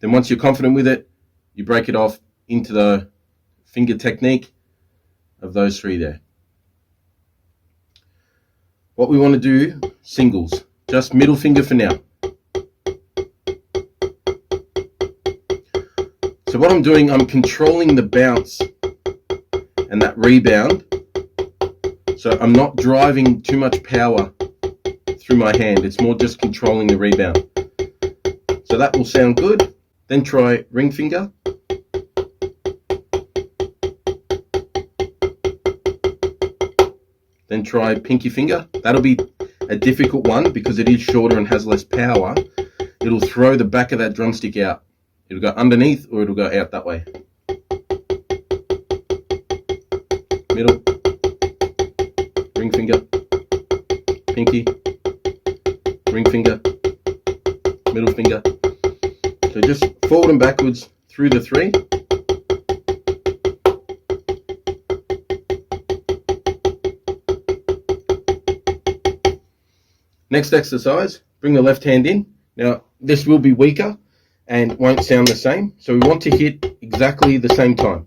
[SPEAKER 1] Then once you're confident with it, you break it off into the finger technique of those 3 there. What we want to do, singles, just middle finger for now. So what I'm doing, I'm controlling the bounce and that rebound. So I'm not driving too much power through my hand. It's more just controlling the rebound. So that will sound good. Then try ring finger. Then try pinky finger. That'll be a difficult one because it is shorter and has less power. It'll throw the back of that drumstick out. It'll go underneath or it'll go out that way. Middle. Ring finger. Pinky. Ring finger. Middle finger. So just forward and backwards through the 3. Next exercise, bring the left hand in. Now this will be weaker and won't sound the same, so we want to hit exactly the same time.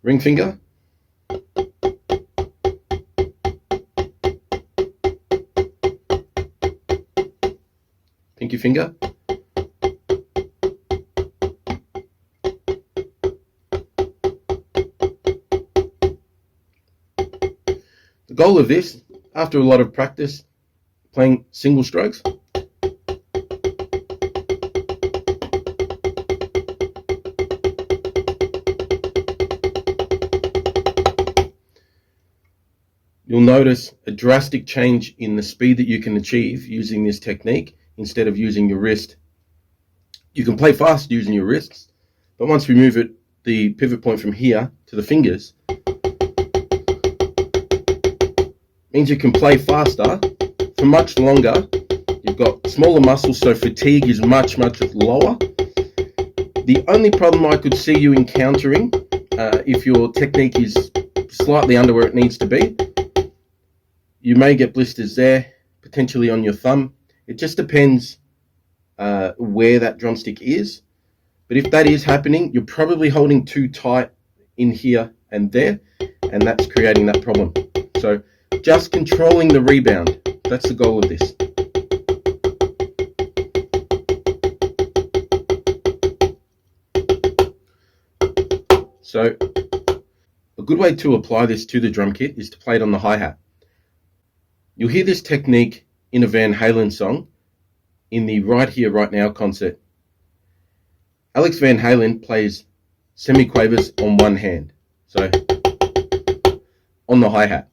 [SPEAKER 1] Ring finger. Pinky finger. The goal of this, after a lot of practice, playing single strokes, you'll notice a drastic change in the speed that you can achieve using this technique instead of using your wrist. You can play fast using your wrists, but once we move it, the pivot point from here to the fingers, means you can play faster for much longer. You've got smaller muscles, so fatigue is much lower. The only problem I could see you encountering, if your technique is slightly under where it needs to be, you may get blisters there, potentially on your thumb. It just depends where that drumstick is. But if that is happening, you're probably holding too tight in here and there, and that's creating that problem. So just controlling the rebound, that's the goal of this. So a good way to apply this to the drum kit is to play it on the hi-hat. You'll hear this technique in a Van Halen song in the Right Here, Right Now concert. Alex Van Halen plays semiquavers on one hand, so on the hi-hat.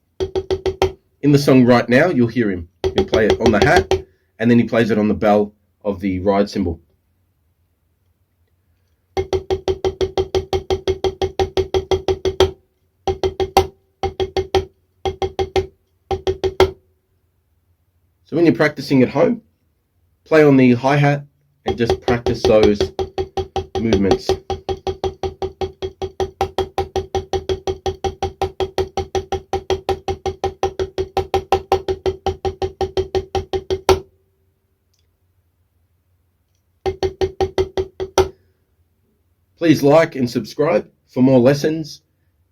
[SPEAKER 1] In the song Right Now, you'll hear him. He'll play it on the hat, and then he plays it on the bell of the ride cymbal. So when you're practicing at home, play on the hi-hat and just practice those movements. Please like and subscribe for more lessons,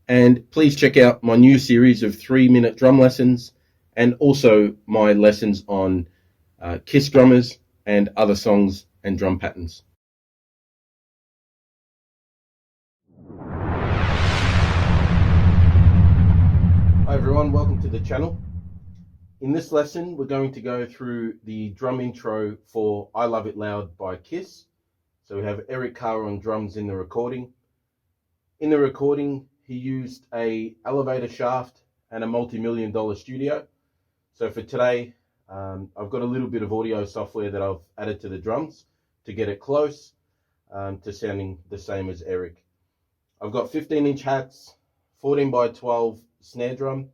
[SPEAKER 1] and please check out my new series of 3-minute drum lessons and also my lessons on Kiss drummers and other songs and drum patterns. Hi everyone, welcome to the channel. In this lesson we're going to go through the drum intro for I Love It Loud by Kiss. So we have Eric Carr on drums in the recording. In the recording he used a elevator shaft and a multi-million-dollar studio. So for today I've got a little bit of audio software that I've added to the drums to get it close to sounding the same as Eric. I've got 15-inch hats, 14 by 12 snare drum,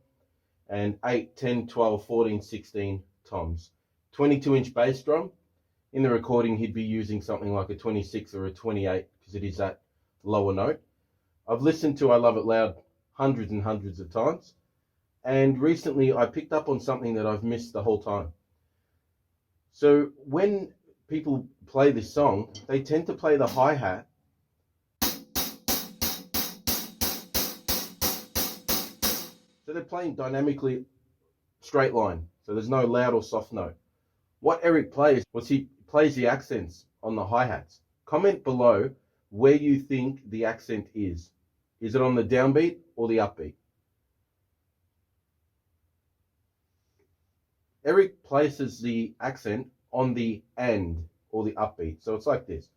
[SPEAKER 1] and 8, 10, 12, 14, 16 toms. 22-inch bass drum. In the recording he'd be using something like a 26 or a 28 because it is that lower note. I've listened to I Love It Loud hundreds and hundreds of times, and recently I picked up on something that I've missed the whole time. So when people play this song, they tend to play the hi-hat so they're playing dynamically straight line, so there's no loud or soft note. What Eric plays was he plays the accents on the hi-hats. Comment below where you think the accent is. Is it on the downbeat or the upbeat? Eric places the accent on the and or the upbeat. So it's like this.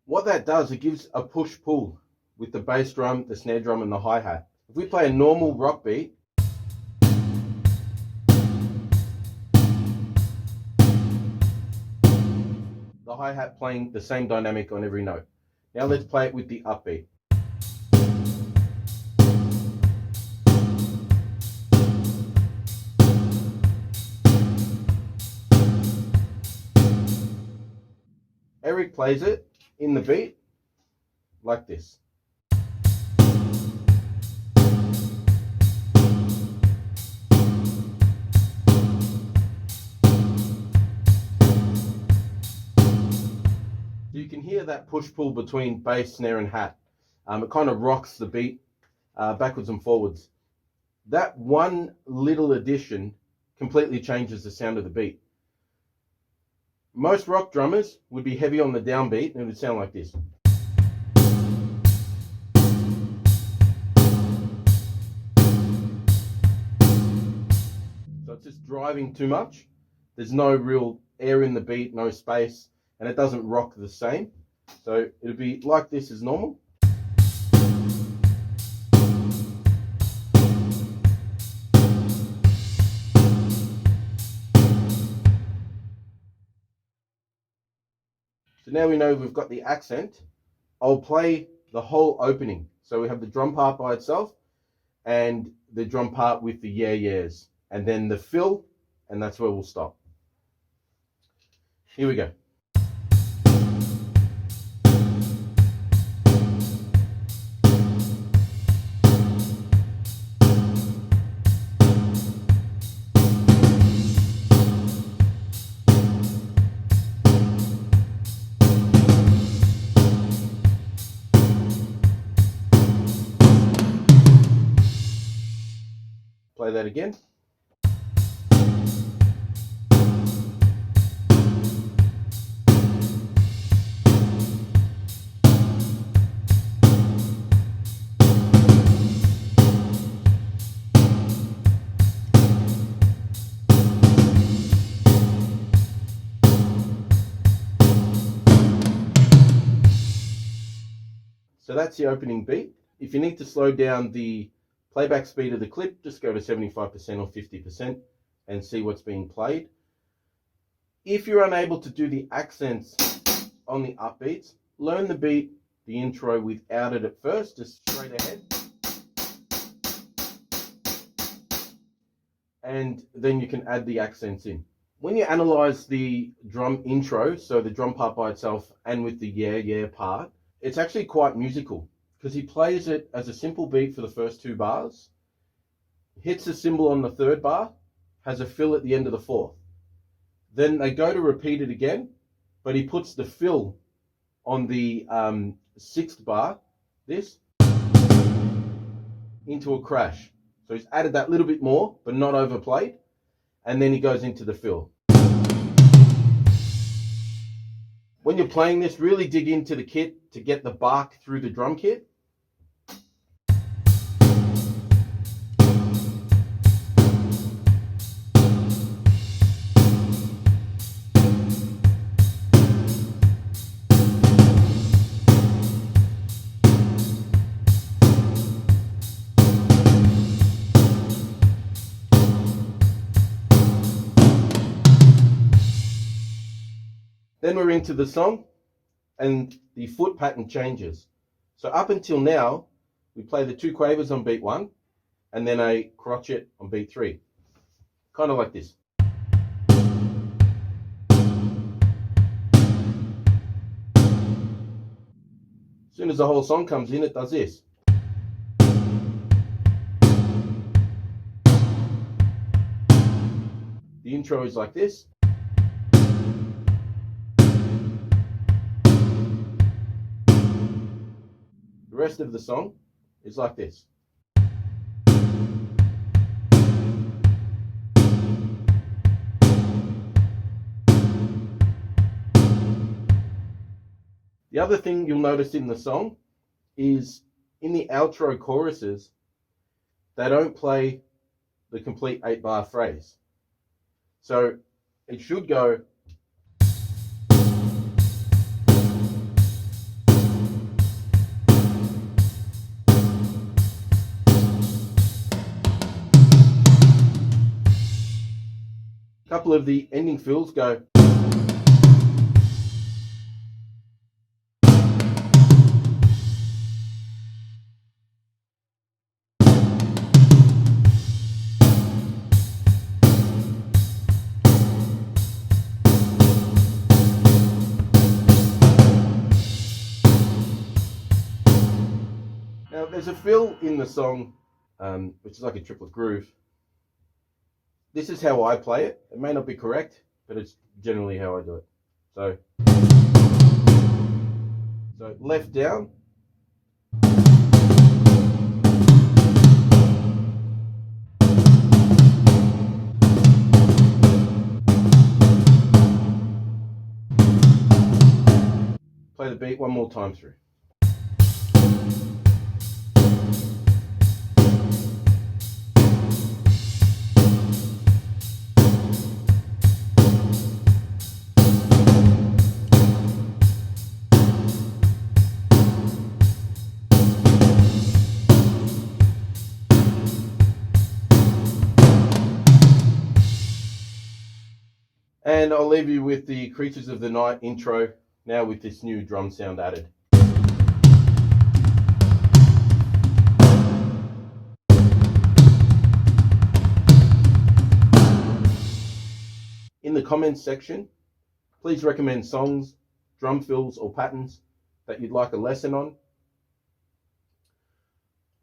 [SPEAKER 1] What that does, it gives a push-pull with the bass drum, the snare drum, and the hi-hat. If we play a normal rock beat, the hi-hat playing the same dynamic on every note. Now let's play it with the upbeat. Eric plays it in the beat like this. You can hear that push-pull between bass, snare, and hat. It kind of rocks the beat backwards and forwards. That one little addition completely changes the sound of the beat. Most rock drummers would be heavy on the downbeat and it would sound like this. So it's just driving too much. There's no real air in the beat, no space, and it doesn't rock the same. So it'll be like this as normal. So now we know we've got the accent. I'll play the whole opening. So we have the drum part by itself and the drum part with the yeah yeahs, and then the fill, and that's where we'll stop. Here we go. Play that again. So that's the opening beat. If you need to slow down the playback speed of the clip, just go to 75% or 50%, and see what's being played. If you're unable to do the accents on the upbeats, learn the beat, the intro without it at first, just straight ahead. And then you can add the accents in. When you analyze the drum intro, so the drum part by itself and with the yeah, yeah part, it's actually quite musical because he plays it as a simple beat for the first 2 bars, hits a cymbal on the 3rd bar, has a fill at the end of the 4th. Then they go to repeat it again, but he puts the fill on the 6th bar, this, into a crash. So he's added that little bit more, but not overplayed. And then he goes into the fill. When you're playing this, really dig into the kit to get the bark through the drum kit. Then we're into the song and the foot pattern changes. So up until now, we play the 2 quavers on beat 1 and then a crotchet on beat 3. Kind of like this. As soon as the whole song comes in, it does this. The intro is like this. The rest of the song is like this. The other thing you'll notice in the song is in the outro choruses, they don't play the complete 8-bar phrase. So it should go a couple of the ending fills go. Now there's a fill in the song, which is like a triplet groove. This is how I play it. It may not be correct, but it's generally how I do it. So left down. Play the beat one more time through. And I'll leave you with the Creatures of the Night intro, now with this new drum sound added. In the comments section, please recommend songs, drum fills or patterns that you'd like a lesson on.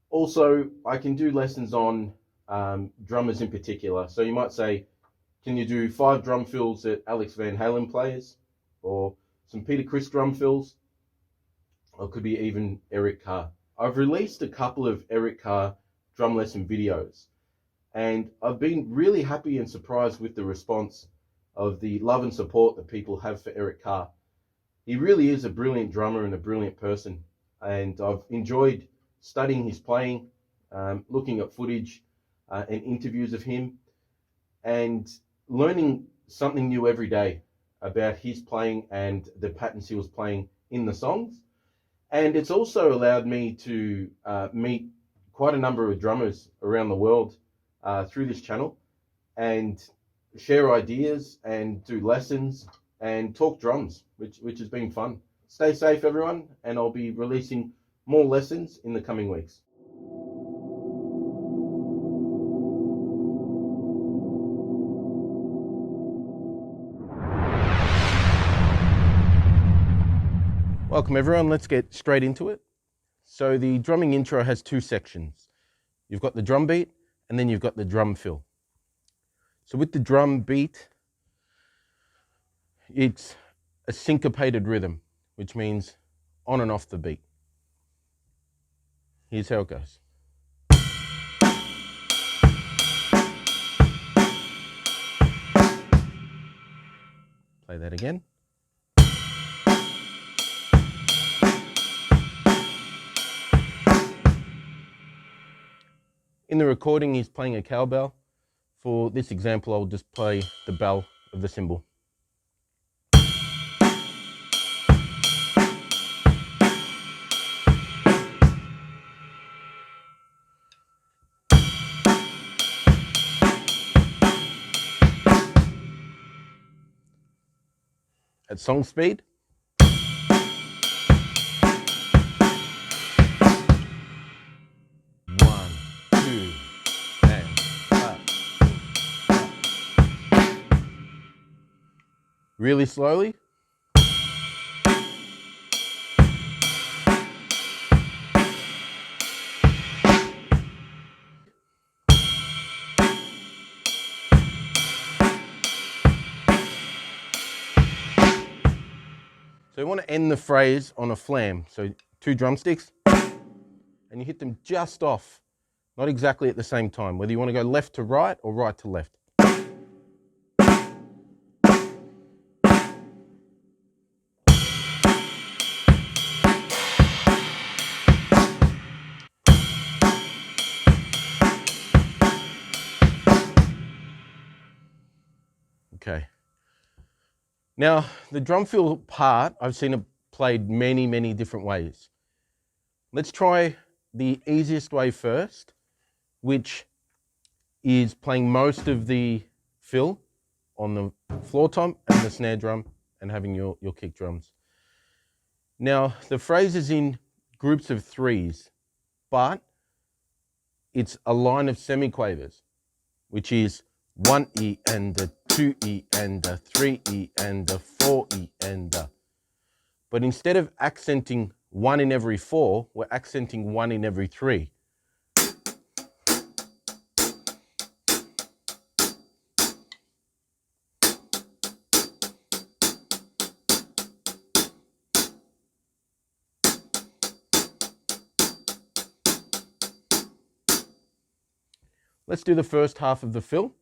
[SPEAKER 1] Also, I can do lessons on drummers in particular. So you might say, can you do 5 drum fills that Alex Van Halen plays? Or some Peter Criss drum fills? Or it could be even Eric Carr. I've released a couple of Eric Carr drum lesson videos, and I've been really happy and surprised with the response of the love and support that people have for Eric Carr. He really is a brilliant drummer and a brilliant person, and I've enjoyed studying his playing, looking at footage and interviews of him, and learning something new every day about his playing and the patterns he was playing in the songs. And it's also allowed me to meet quite a number of drummers around the world through this channel. And share ideas and do lessons and talk drums, which has been fun. Stay safe, everyone, and I'll be releasing more lessons in the coming weeks. Welcome, everyone. Let's get straight into it. So the drumming intro has two sections. You've got the drum beat, and then you've got the drum fill. So with the drum beat, it's a syncopated rhythm, which means on and off the beat. Here's how it goes. Play that again. In the recording, he's playing a cowbell. For this example, I'll just play the bell of the cymbal. At song speed. One, two, and up. Really slowly. So you want to end the phrase on a flam. So 2 drumsticks, and you hit them just off, not exactly at the same time, whether you want to go left to right or right to left. Okay. Now, the drum fill part, I've seen it played many different ways. Let's try the easiest way first, which is playing most of the fill on the floor tom and the snare drum and having your kick drums. Now, the phrase is in groups of 3s, but it's a line of semiquavers, which is 1E and a 2E and a 3E and a 4E and a. But instead of accenting 1 in every 4, we're accenting 1 in every 3. Let's do the first half of the fill.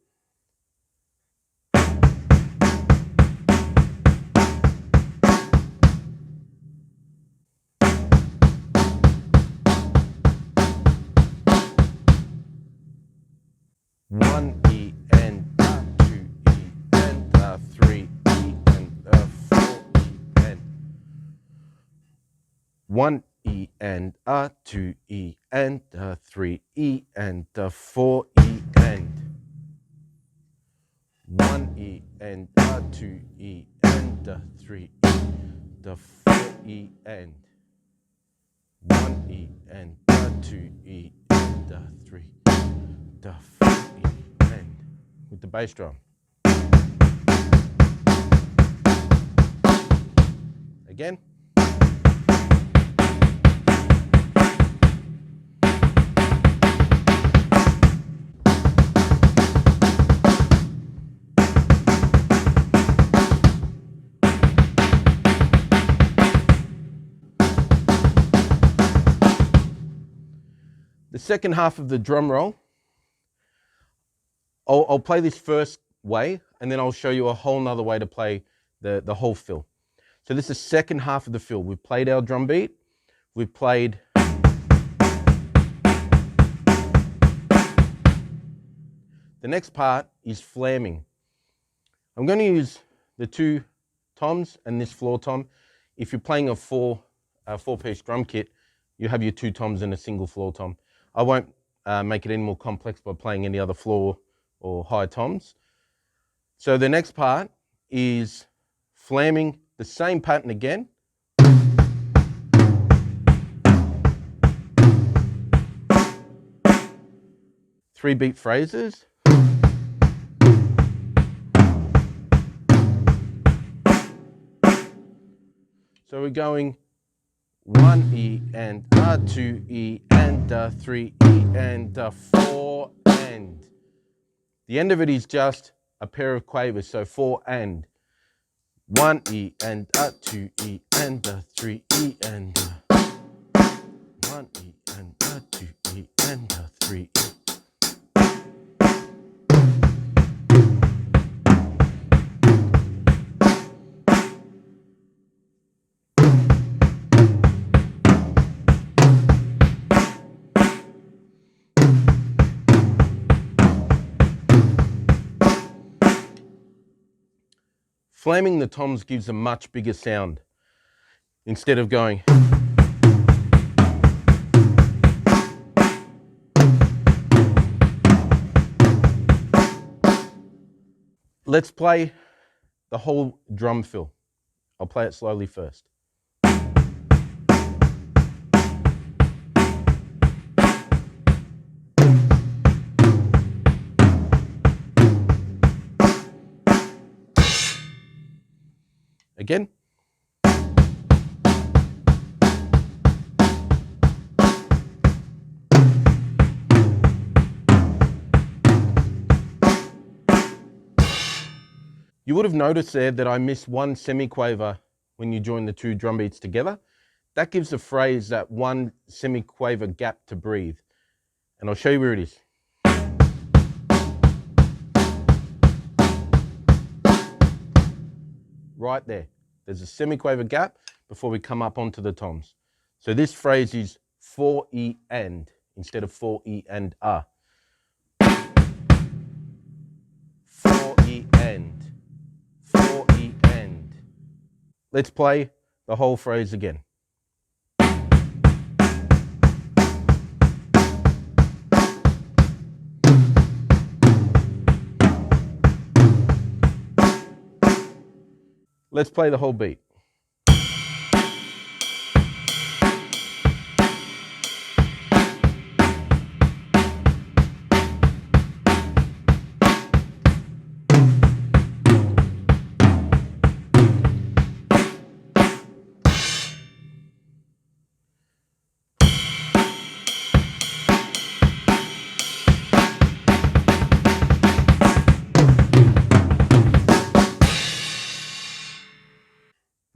[SPEAKER 1] One E and a 2E and a 3E and a 4E and 1E and a 2E and a 3E and a 4E and 1E and a 2E and a 3E, the 4E and 1E and a 2E and a 3, the 4E and with the bass drum. Again. The second half of the drum roll, I'll play this first way, and then I'll show you a whole nother way to play the whole fill. So this is the second half of the fill. We've played our drum beat. We've played the next part is flamming. I'm going to use the 2 toms and this floor tom. If you're playing a four-piece drum kit, you have your 2 toms and a single floor tom. I won't make it any more complex by playing any other floor or high toms. So the next part is flamming the same pattern again. Three beat phrases. So we're going 1 E and a, 2 E and a, 3 E and a, 4 and. The end of it is just a pair of quavers, so 4 and. 1 E and a, 2 E and a, 3 E and a. 1 E and a, 2 E and a, 3 E. Flamming the toms gives a much bigger sound instead of going. Let's play the whole drum fill. I'll play it slowly first. Again. You would have noticed there that I missed one semiquaver when you join the two drum beats together. That gives the phrase that one semiquaver gap to breathe. And I'll show you where it is. Right there. There's a semiquaver gap before we come up onto the toms. So this phrase is 4 E and instead of 4 E and a. 4 E and. 4 E and. Let's play the whole phrase again. Let's play the whole beat.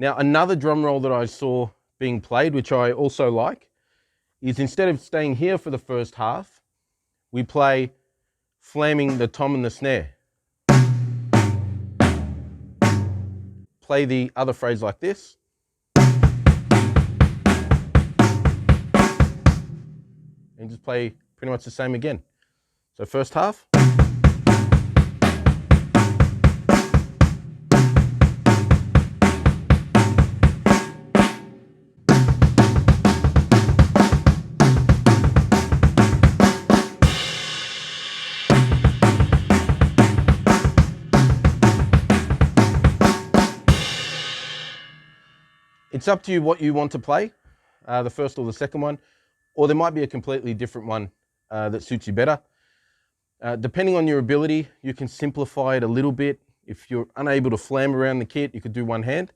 [SPEAKER 1] Now, another drum roll that I saw being played, which I also like, is instead of staying here for the first half, we play flamming the tom and the snare. Play the other phrase like this. And just play pretty much the same again. So first half. It's up to you what you want to play, the first or the second one, or there might be a completely different one that suits you better. Depending on your ability, you can simplify it a little bit. If you're unable to flam around the kit, you could do one hand.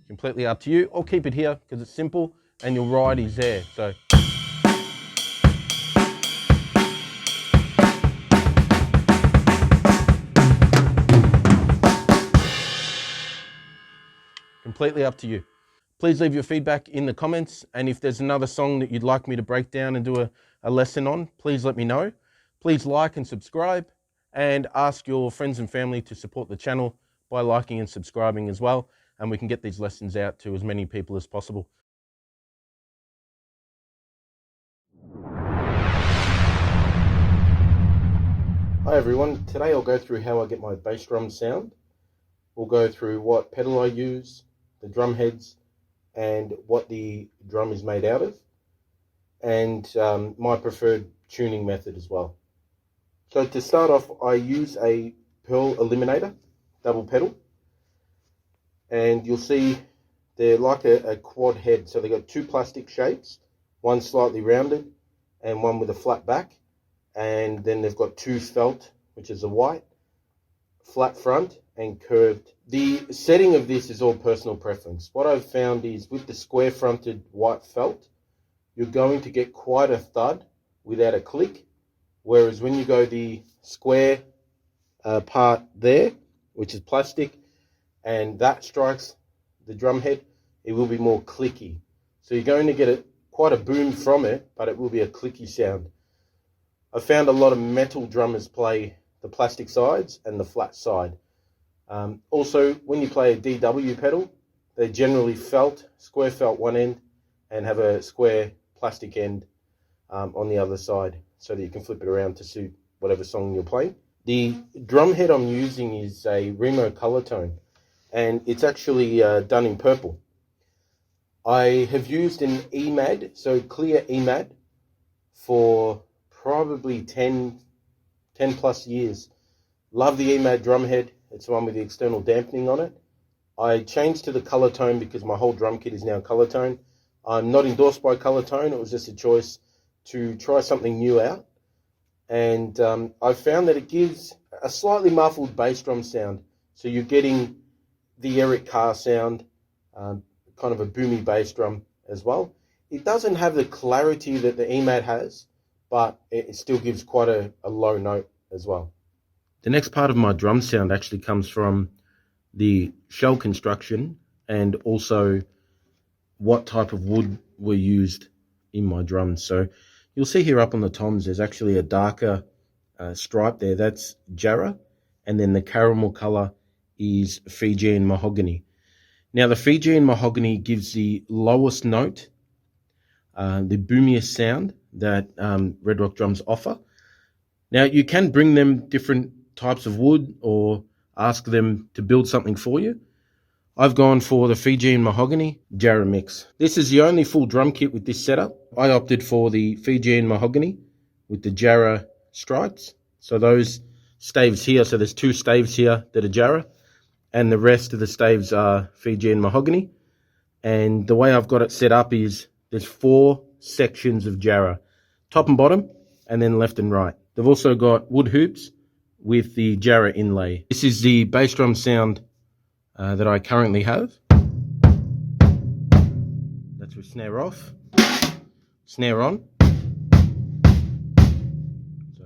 [SPEAKER 1] Completely up to you. I'll keep it here because it's simple and your ride is there. So. Completely up to you. Please leave your feedback in the comments, and if there's another song that you'd like me to break down and do a lesson on, please let me know. Please like and subscribe, and ask your friends and family to support the channel by liking and subscribing as well, and we can get these lessons out to as many people as possible. Hi everyone, today I'll go through how I get my bass drum sound. We'll go through what pedal I use, the drum heads, and what the drum is made out of. and my preferred tuning method as well. So to start off, I use a pearl eliminator, double pedal, and you'll see they're like a quad head. So they've got two plastic shapes, one slightly rounded and one with a flat back. And then they've got two felt, which is a white, flat front and curved. The setting of this is all personal preference. What I've found is with the square fronted white felt, you're going to get quite a thud without a click. Whereas when you go the square part there, which is plastic, and that strikes the drum head, it will be more clicky. So you're going to get quite a boom from it, but it will be a clicky sound. I found a lot of metal drummers play the plastic sides and the flat side. Also, when you play a DW pedal, they generally square felt one end, and have a square plastic end on the other side, so that you can flip it around to suit whatever song you're playing. The drum head I'm using is a Remo color tone, and it's actually done in purple. I have used an EMAD, so clear EMAD, for probably 10 plus years. Love the EMAD drum head. It's the one with the external dampening on it. I changed to the color tone because my whole drum kit is now color tone. I'm not endorsed by color tone. It was just a choice to try something new out. And I found that it gives a slightly muffled bass drum sound. So you're getting the Eric Carr sound, kind of a boomy bass drum as well. It doesn't have the clarity that the EMAD has, but it still gives quite a low note as well. The next part of my drum sound actually comes from the shell construction and also what type of wood were used in my drums. So you'll see here up on the toms, there's actually a darker stripe there. That's Jarrah, and then the caramel color is Fijian mahogany. Now the Fijian mahogany gives the lowest note, the boomiest sound that Red Rock drums offer. Now you can bring them different types of wood or ask them to build something for you. I've gone for the Fijian mahogany Jarrah mix. This is the only full drum kit with this setup. I opted for the Fijian mahogany with the Jarrah stripes. So those staves here, so there's two staves here that are Jarrah, and the rest of the staves are Fijian mahogany. And the way I've got it set up is there's 4 sections of Jarrah, top and bottom, and then left and right. They've also got wood hoops with the Jarrah inlay. This is the bass drum sound that I currently have. That's with snare off, snare on. So,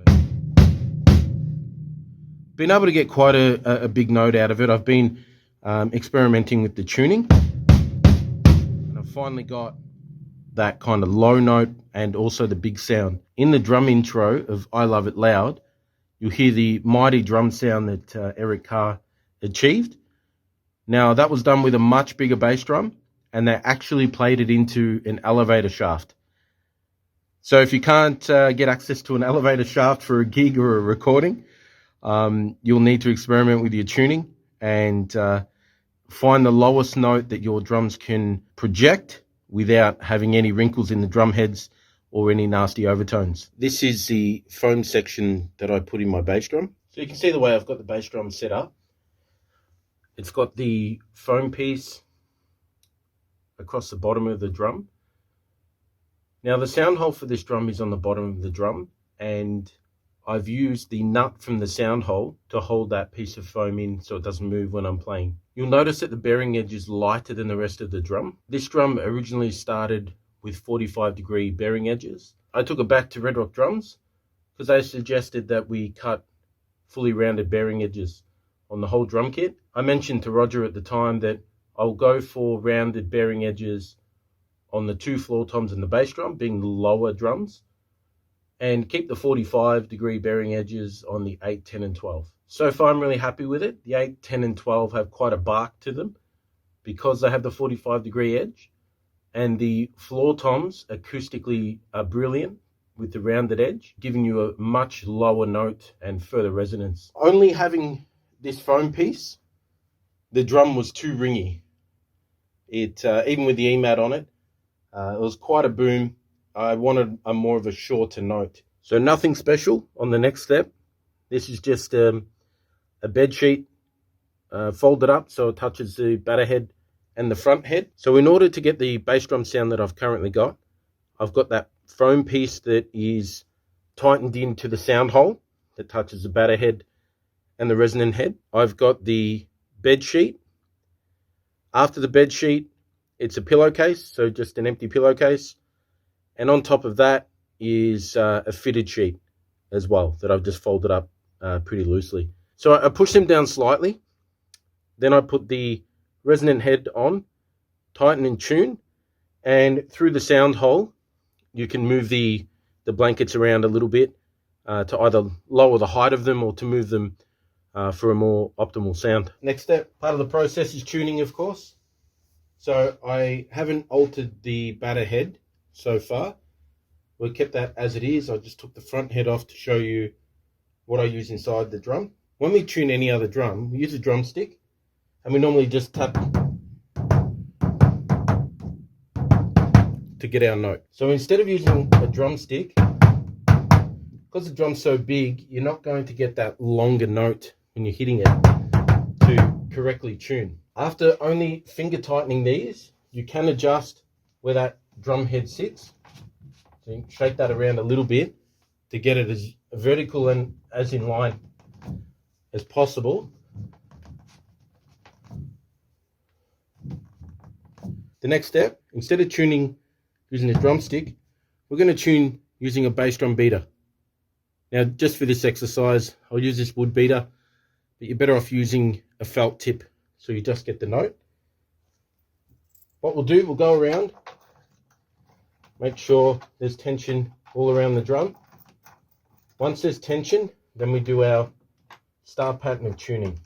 [SPEAKER 1] been able to get quite a big note out of it. I've been experimenting with the tuning, and I've finally got that kind of low note and also the big sound. In the drum intro of I Love It Loud, you'll hear the mighty drum sound that Eric Carr achieved. Now, that was done with a much bigger bass drum, and they actually played it into an elevator shaft. So if you can't get access to an elevator shaft for a gig or a recording, you'll need to experiment with your tuning and find the lowest note that your drums can project without having any wrinkles in the drum heads or any nasty overtones. This is the foam section that I put in my bass drum. So you can see the way I've got the bass drum set up. It's got the foam piece across the bottom of the drum. Now the sound hole for this drum is on the bottom of the drum, and I've used the nut from the sound hole to hold that piece of foam in so it doesn't move when I'm playing. You'll notice that the bearing edge is lighter than the rest of the drum. This drum originally started with 45-degree bearing edges. I took it back to Red Rock Drums because they suggested that we cut fully rounded bearing edges on the whole drum kit. I mentioned to Roger at the time that I'll go for rounded bearing edges on the 2 floor toms and the bass drum, being the lower drums, and keep the 45-degree bearing edges on the 8, 10, and 12. So far, I'm really happy with it. The 8, 10, and 12 have quite a bark to them because they have the 45-degree edge, and the floor toms acoustically are brilliant with the rounded edge, giving you a much lower note and further resonance. Only having this foam piece, the drum was too ringy. It even with the EMAD on it, it was quite a boom I wanted a more of a shorter note. So nothing special on the next step. This is just a bed sheet folded up so it touches the batter head and the front head. So in order to get the bass drum sound that I've currently got, I've got that foam piece that is tightened into the sound hole that touches the batter head and the resonant head. I've got the bed sheet. After the bed sheet, it's a pillowcase, so just an empty pillowcase. And on top of that is a fitted sheet as well that I've just folded up pretty loosely. So I push them down slightly. Then I put the resonant head on, tighten and tune. And through the sound hole, you can move the blankets around a little bit to either lower the height of them or to move them for a more optimal sound. Next step, part of the process is tuning, of course. So I haven't altered the batter head so far. We kept that as it is. I just took the front head off to show you what I use inside the drum. When we tune any other drum, we use a drumstick, and we normally just tap to get our note. So instead of using a drumstick, because the drum's so big, you're not going to get that longer note when you're hitting it to correctly tune. After only finger tightening these, you can adjust where that drum head sits. So you can shake that around a little bit to get it as vertical and as in line as possible. The next step, instead of tuning using a drumstick, we're going to tune using a bass drum beater. Now, just for this exercise, I'll use this wood beater, but you're better off using a felt tip so you just get the note. What we'll do, we'll go around, make sure there's tension all around the drum. Once there's tension, then we do our star pattern of tuning.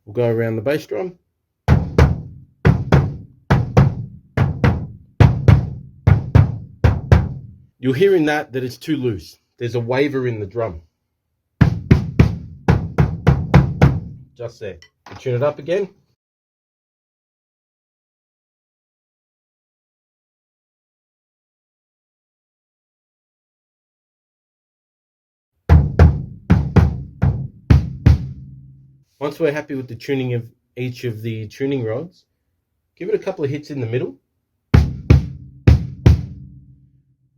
[SPEAKER 1] We'll go around the bass drum. You'll hear in that it's too loose. There's a waver in the drum. Just there. We'll tune it up again. Once we're happy with the tuning of each of the tuning rods, give it a couple of hits in the middle,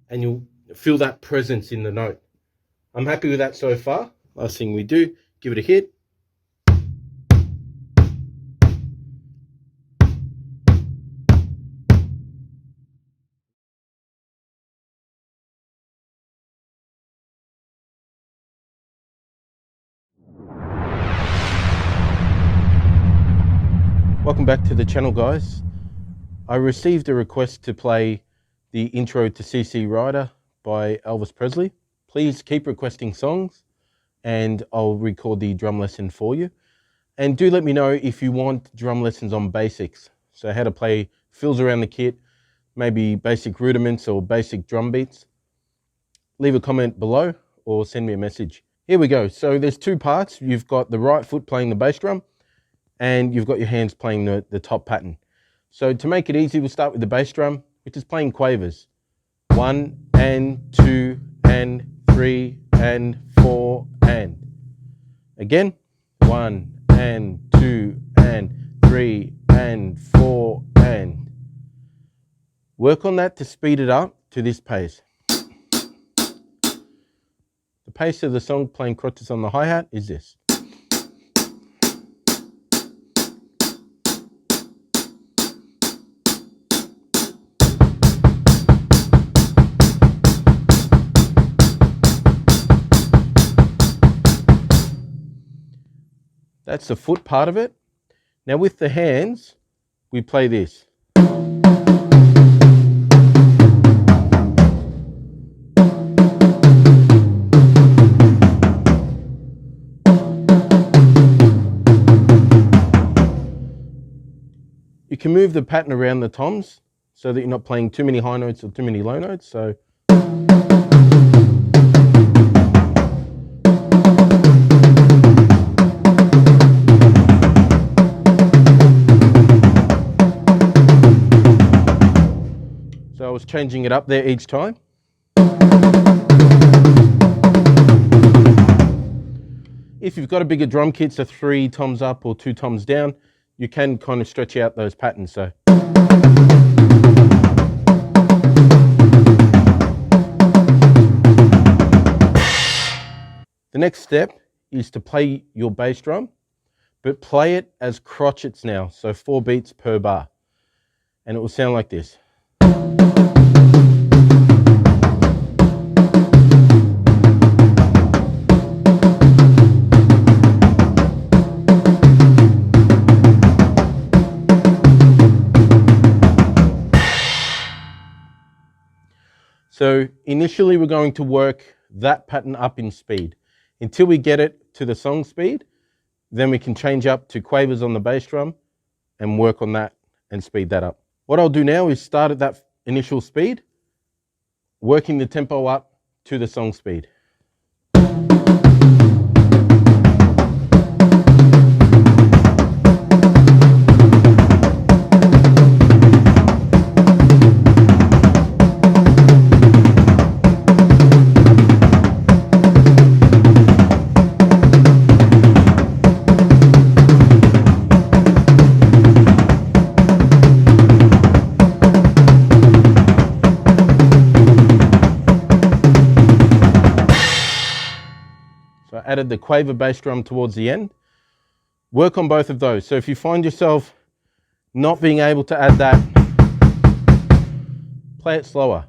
[SPEAKER 1] and you'll feel that presence in the note. I'm happy with that so far. Last thing we do, give it a hit. Welcome back to the channel, guys. I received a request to play the intro to CC Rider by Elvis Presley. Please keep requesting songs and I'll record the drum lesson for you. And do let me know if you want drum lessons on basics. So how to play fills around the kit, maybe basic rudiments or basic drum beats. Leave a comment below or send me a message. Here we go. So there's two parts. You've got the right foot playing the bass drum and you've got your hands playing the top pattern. So to make it easy, we'll start with the bass drum, which is playing quavers. 1 and 2 and 3 and 4 and. Again, 1 and 2 and 3 and 4 and. Work on that to speed it up to this pace. The pace of the song playing crotches on the hi-hat is this. That's the foot part of it. Now with the hands, we play this. You can move the pattern around the toms so that you're not playing too many high notes or too many low notes. So I was changing it up there each time. If you've got a bigger drum kit, so 3 toms up or 2 toms down, you can kind of stretch out those patterns. So the next step is to play your bass drum, but play it as crotchets now, so 4 beats per bar. And it will sound like this. So initially we're going to work that pattern up in speed until we get it to the song speed. Then we can change up to quavers on the bass drum and work on that and speed that up. What I'll do now is start at that initial speed, working the tempo up to the song speed. So I added the quaver bass drum towards the end. Work on both of those. So if you find yourself not being able to add that, play it slower.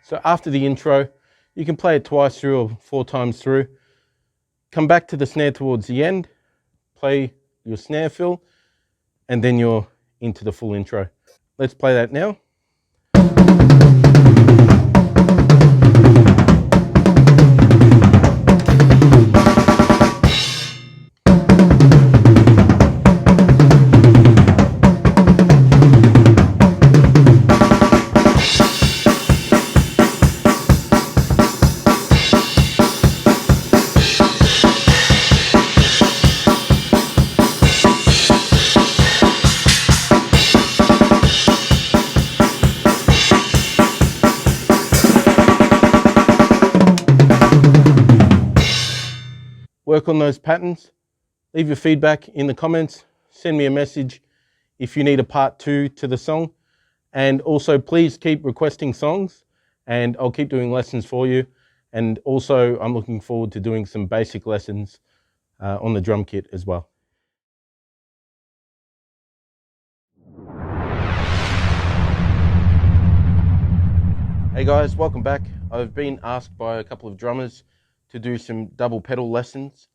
[SPEAKER 1] So after the intro, you can play it twice through or 4 times through. Come back to the snare towards the end, play your snare fill, and then you're into the full intro. Let's play that now. Work on those patterns. Leave your feedback in the comments. Send me a message if you need a part 2 to the song. And also please keep requesting songs and I'll keep doing lessons for you. And also I'm looking forward to doing some basic lessons on the drum kit as well. Hey guys, welcome back. I've been asked by a couple of drummers to do some double pedal lessons.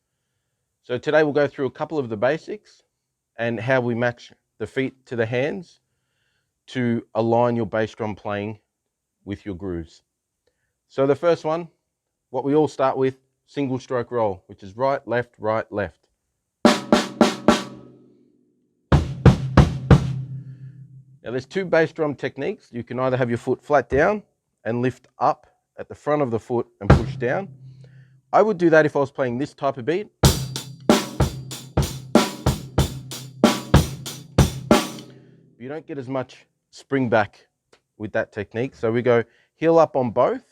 [SPEAKER 1] So today we'll go through a couple of the basics and how we match the feet to the hands to align your bass drum playing with your grooves. So the first one, what we all start with, single stroke roll, which is right, left, right, left. Now there's 2 bass drum techniques. You can either have your foot flat down and lift up at the front of the foot and push down. I would do that if I was playing this type of beat. You don't get as much spring back with that technique. So we go heel up on both.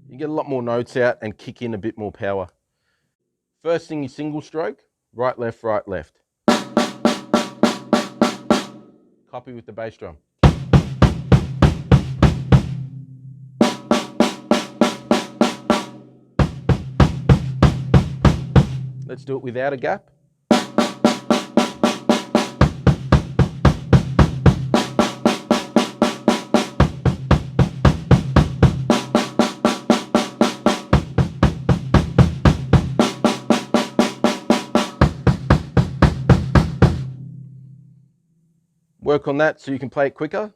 [SPEAKER 1] You get a lot more notes out and kick in a bit more power. First thing is single stroke, right, left, right, left. copy with the bass drum. Let's do it without a gap. Work on that so you can play it quicker.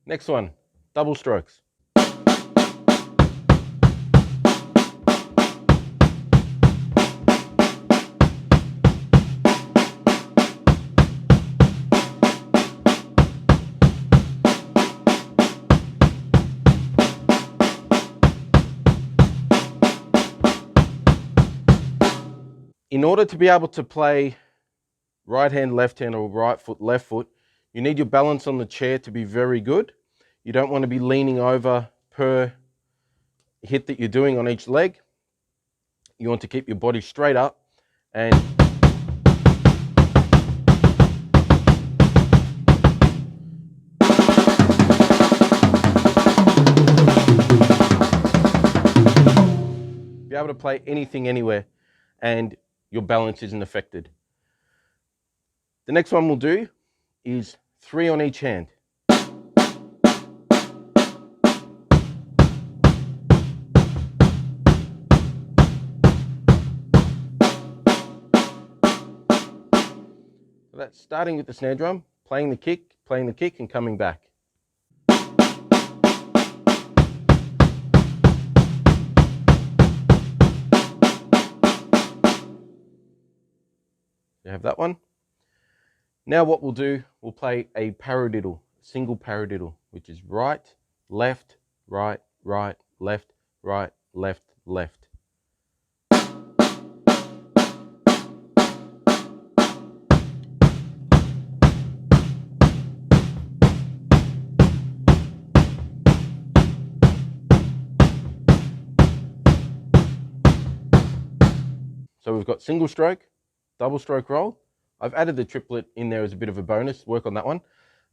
[SPEAKER 1] Next one, double strokes. In order to be able to play right hand, left hand, or right foot, left foot, you need your balance on the chair to be very good. You don't want to be leaning over per hit that you're doing on each leg. You want to keep your body straight up and be able to play anything, anywhere, and your balance isn't affected. The next one we'll do is 3 on each hand. So that's starting with the snare drum, playing the kick, and coming back. You have that one. Now what we'll do, we'll play a paradiddle, single paradiddle, which is right, left, right, right, left, right, left, left. So we've got single stroke, double stroke roll. I've added the triplet in there as a bit of a bonus, work on that one.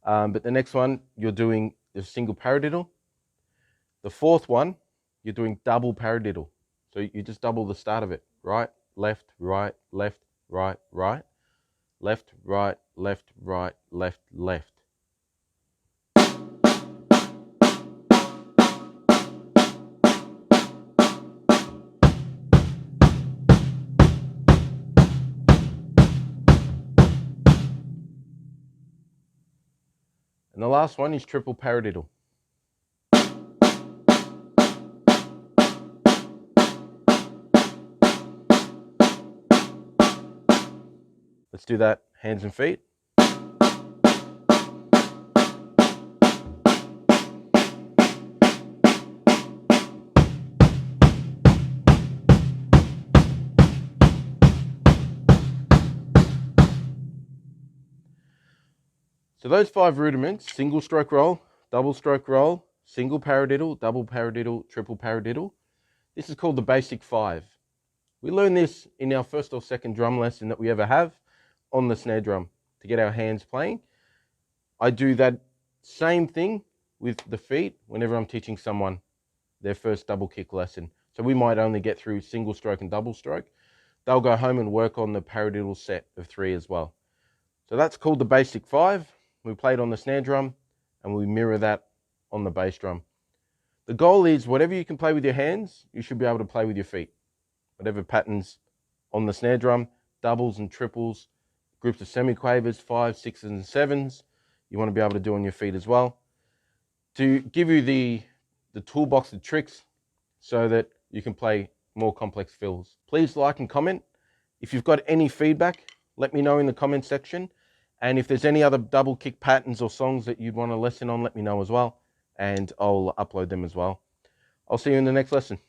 [SPEAKER 1] But the next one, you're doing the single paradiddle. The fourth one, you're doing double paradiddle. So you just double the start of it. Right, left, right, left, right, right. Left, right, left, right, left, left. And the last one is triple paradiddle. Let's do that, hands and feet. So those 5 rudiments, single stroke roll, double stroke roll, single paradiddle, double paradiddle, triple paradiddle. This is called the basic 5. We learn this in our first or second drum lesson that we ever have on the snare drum to get our hands playing. I do that same thing with the feet whenever I'm teaching someone their first double kick lesson. So we might only get through single stroke and double stroke. They'll go home and work on the paradiddle set of 3 as well. So that's called the basic 5. We play it on the snare drum and we mirror that on the bass drum. The goal is whatever you can play with your hands, you should be able to play with your feet. Whatever patterns on the snare drum, doubles and triples, groups of semiquavers, 5s, 6s and 7s, you want to be able to do on your feet as well. To give you the toolbox of tricks so that you can play more complex fills. Please like and comment. If you've got any feedback, let me know in the comment section. And if there's any other double kick patterns or songs that you'd want a lesson on, let me know as well. And I'll upload them as well. I'll see you in the next lesson.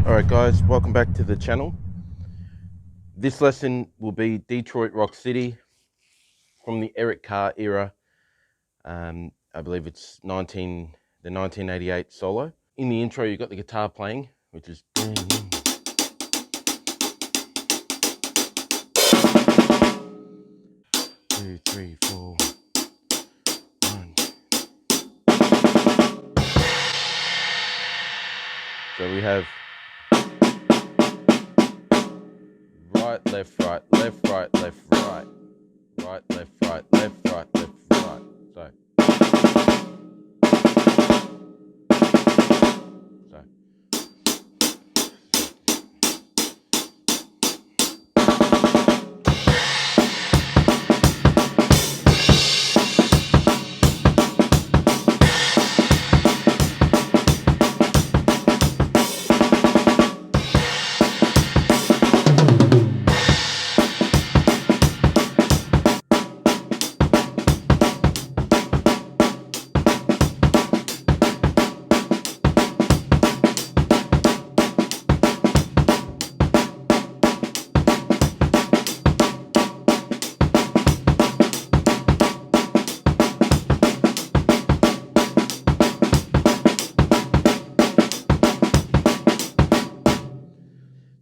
[SPEAKER 1] All right. Alright guys, welcome back to the channel. This lesson will be Detroit Rock City from the Eric Carr era. I believe it's the 1988 solo. In the intro you've got the guitar playing, which is 2, 3, 4, 1. So we have right, left, right, left, right, left, right, right, left, right, left, right, left, right. So.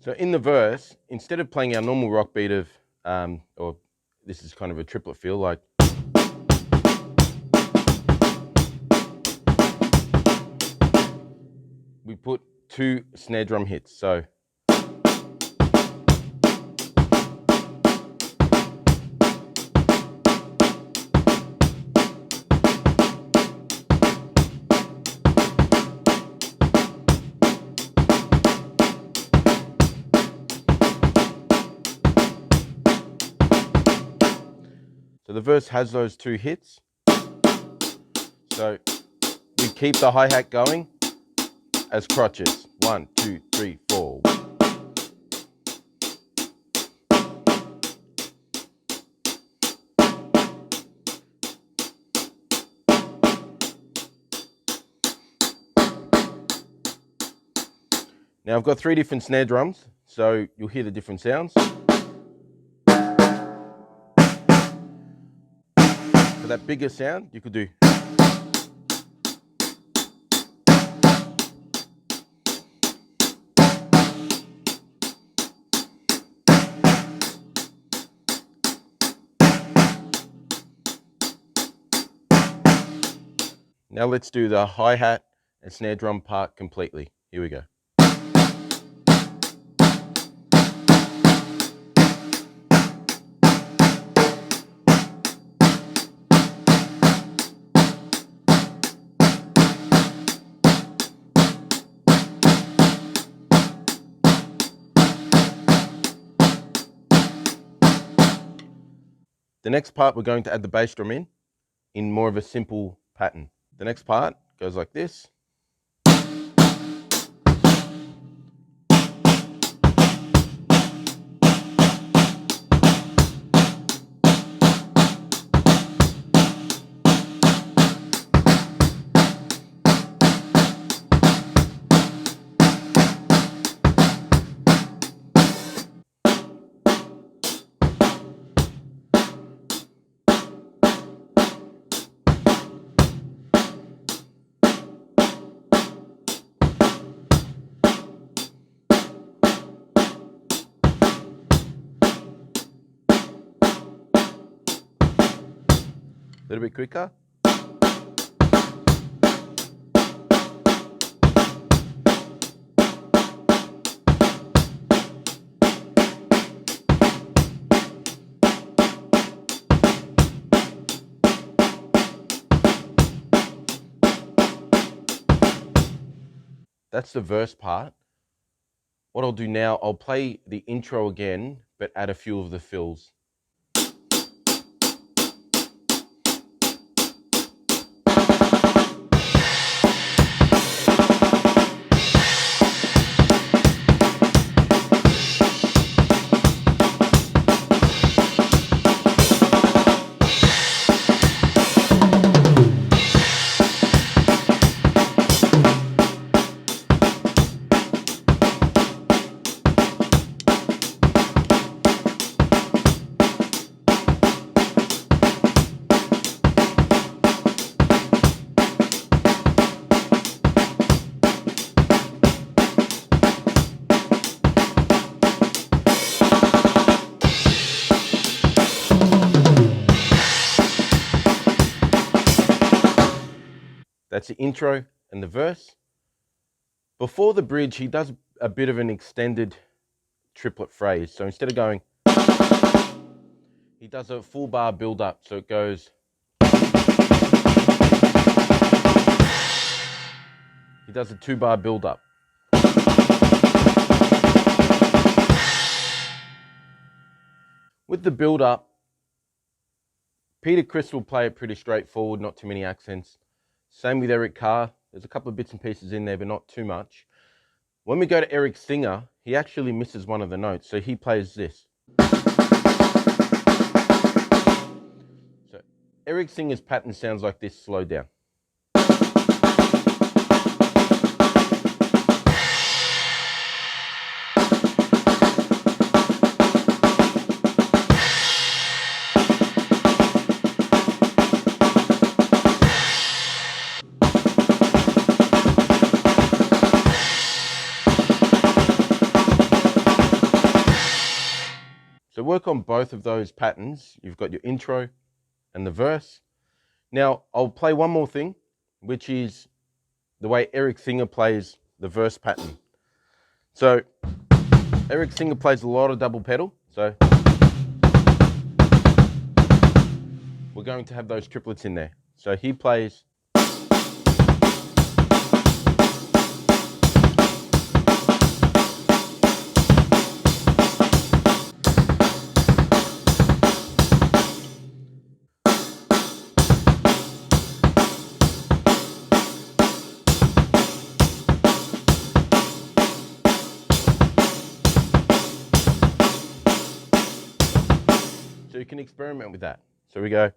[SPEAKER 1] So in the verse, instead of playing our normal rock beat of, or this is kind of a triplet feel, like we put 2 snare drum hits. So the verse has those 2 hits. So we keep the hi-hat going as crutches. 1, 2, 3, 4. Now I've got 3 different snare drums, so you'll hear the different sounds. For that bigger sound, you could do. Now let's do the hi-hat and snare drum part completely. Here we go. The next part, we're going to add the bass drum in more of a simple pattern. The next part goes like this. A little bit quicker. That's the verse part. What I'll do now, I'll play the intro again, but add a few of the fills. intro and the verse. Before the bridge, he does a bit of an extended triplet phrase. So instead of going, he does a full bar build up. So it goes, he does a 2-bar build up. With the build up, Criss will play it pretty straightforward, not too many accents. Same with Eric Carr. There's a couple of bits and pieces in there, but not too much. When we go to Eric Singer, he actually misses one of the notes. So he plays this. So Eric Singer's pattern sounds like this, slowed down. So work on both of those patterns. You've got your intro and the verse. Now I'll play one more thing, which is the way Eric Singer plays the verse pattern. So Eric Singer plays a lot of double pedal. So we're going to have those triplets in there. So he plays. So you can experiment with that. So we go.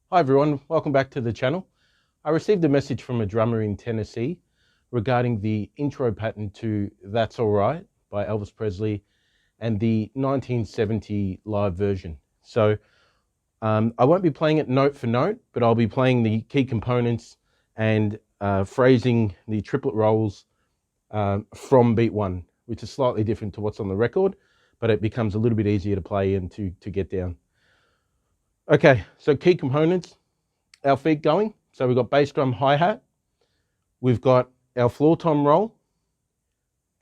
[SPEAKER 1] Hi everyone, welcome back to the channel. I received a message from a drummer in Tennessee regarding the intro pattern to That's Alright by Elvis Presley and the 1970 live version. So I won't be playing it note for note, but I'll be playing the key components and phrasing the triplet rolls from beat 1, which is slightly different to what's on the record, but it becomes a little bit easier to play and to get down. Okay, so key components, our feet going. So we've got bass drum, hi-hat, we've got our floor tom roll,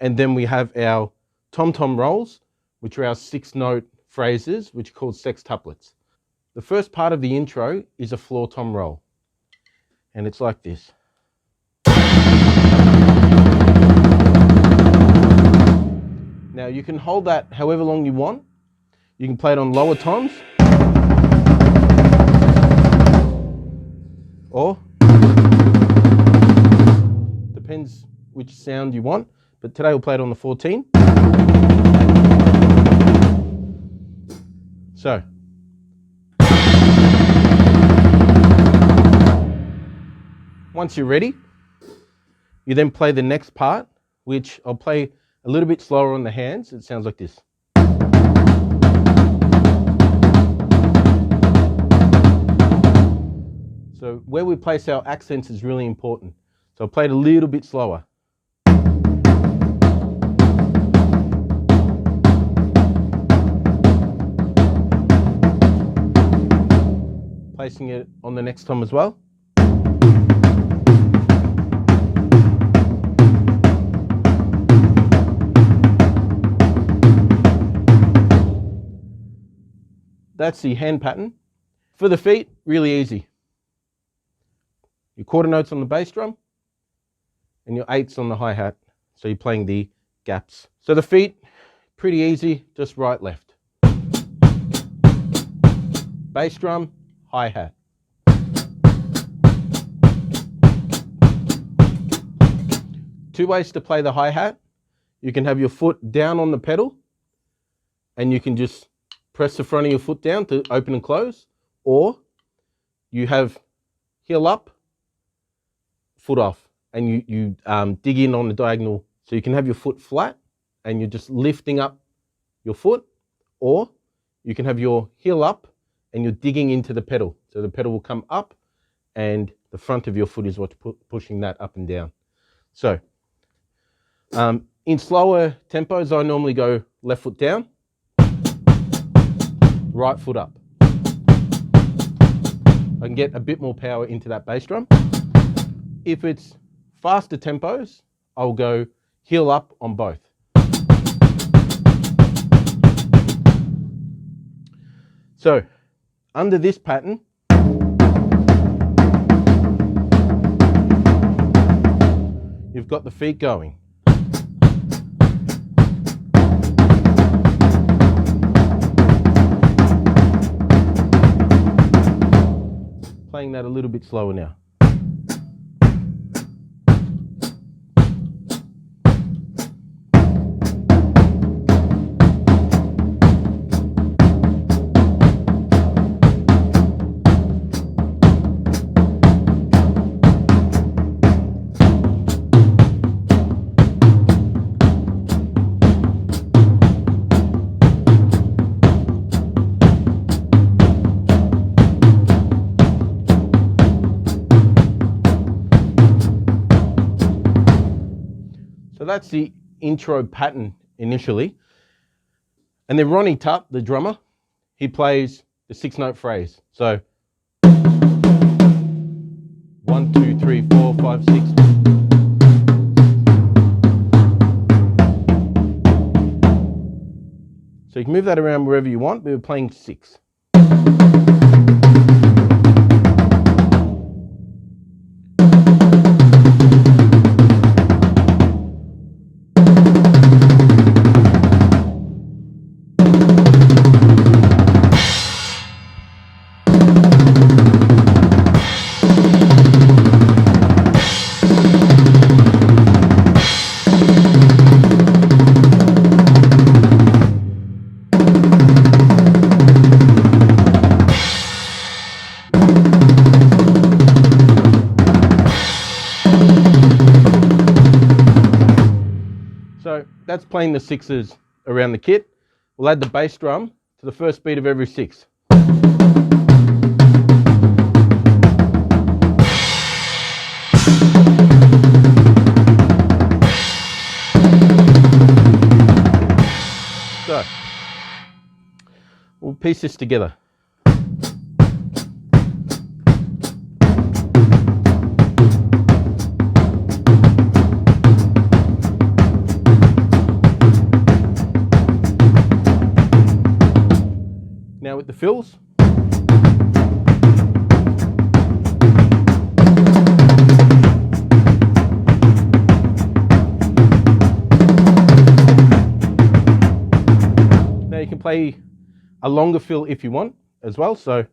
[SPEAKER 1] and then we have our tom-tom rolls, which are our 6-note phrases, which are called sextuplets. The first part of the intro is a floor tom roll, and it's like this. Now you can hold that however long you want. You can play it on lower toms, or depends which sound you want, but today we'll play it on the 14. So once you're ready, you then play the next part, which I'll play a little bit slower on the hands. It sounds like this. So where we place our accents is really important. So I'll play it a little bit slower. Placing it on the next tom as well. That's the hand pattern. For the feet, really easy. Your quarter notes on the bass drum and your 8s on the hi-hat. So you're playing the gaps. So the feet, pretty easy, just right, left. Bass drum, hi-hat. Two ways to play the hi-hat. You can have your foot down on the pedal and you can just press the front of your foot down to open and close, or you have heel up, foot off, and you dig in on the diagonal. So you can have your foot flat and you're just lifting up your foot, or you can have your heel up and you're digging into the pedal. So the pedal will come up and the front of your foot is what's pushing that up and down. So in slower tempos, I normally go left foot down, right foot up. I can get a bit more power into that bass drum. If it's faster tempos, I'll go heel up on both. So under this pattern, you've got the feet going. Playing that a little bit slower now. So that's the intro pattern initially. And then Ronnie Tutt, the drummer, he plays the 6-note phrase. So 1, 2, 3, 4, 5, 6. So you can move that around wherever you want, but we're playing 6. So that's playing the 6s around the kit. We'll add the bass drum to the first beat of every 6. So we'll piece this together. Now with the fills. Now you can play a longer fill if you want as well. So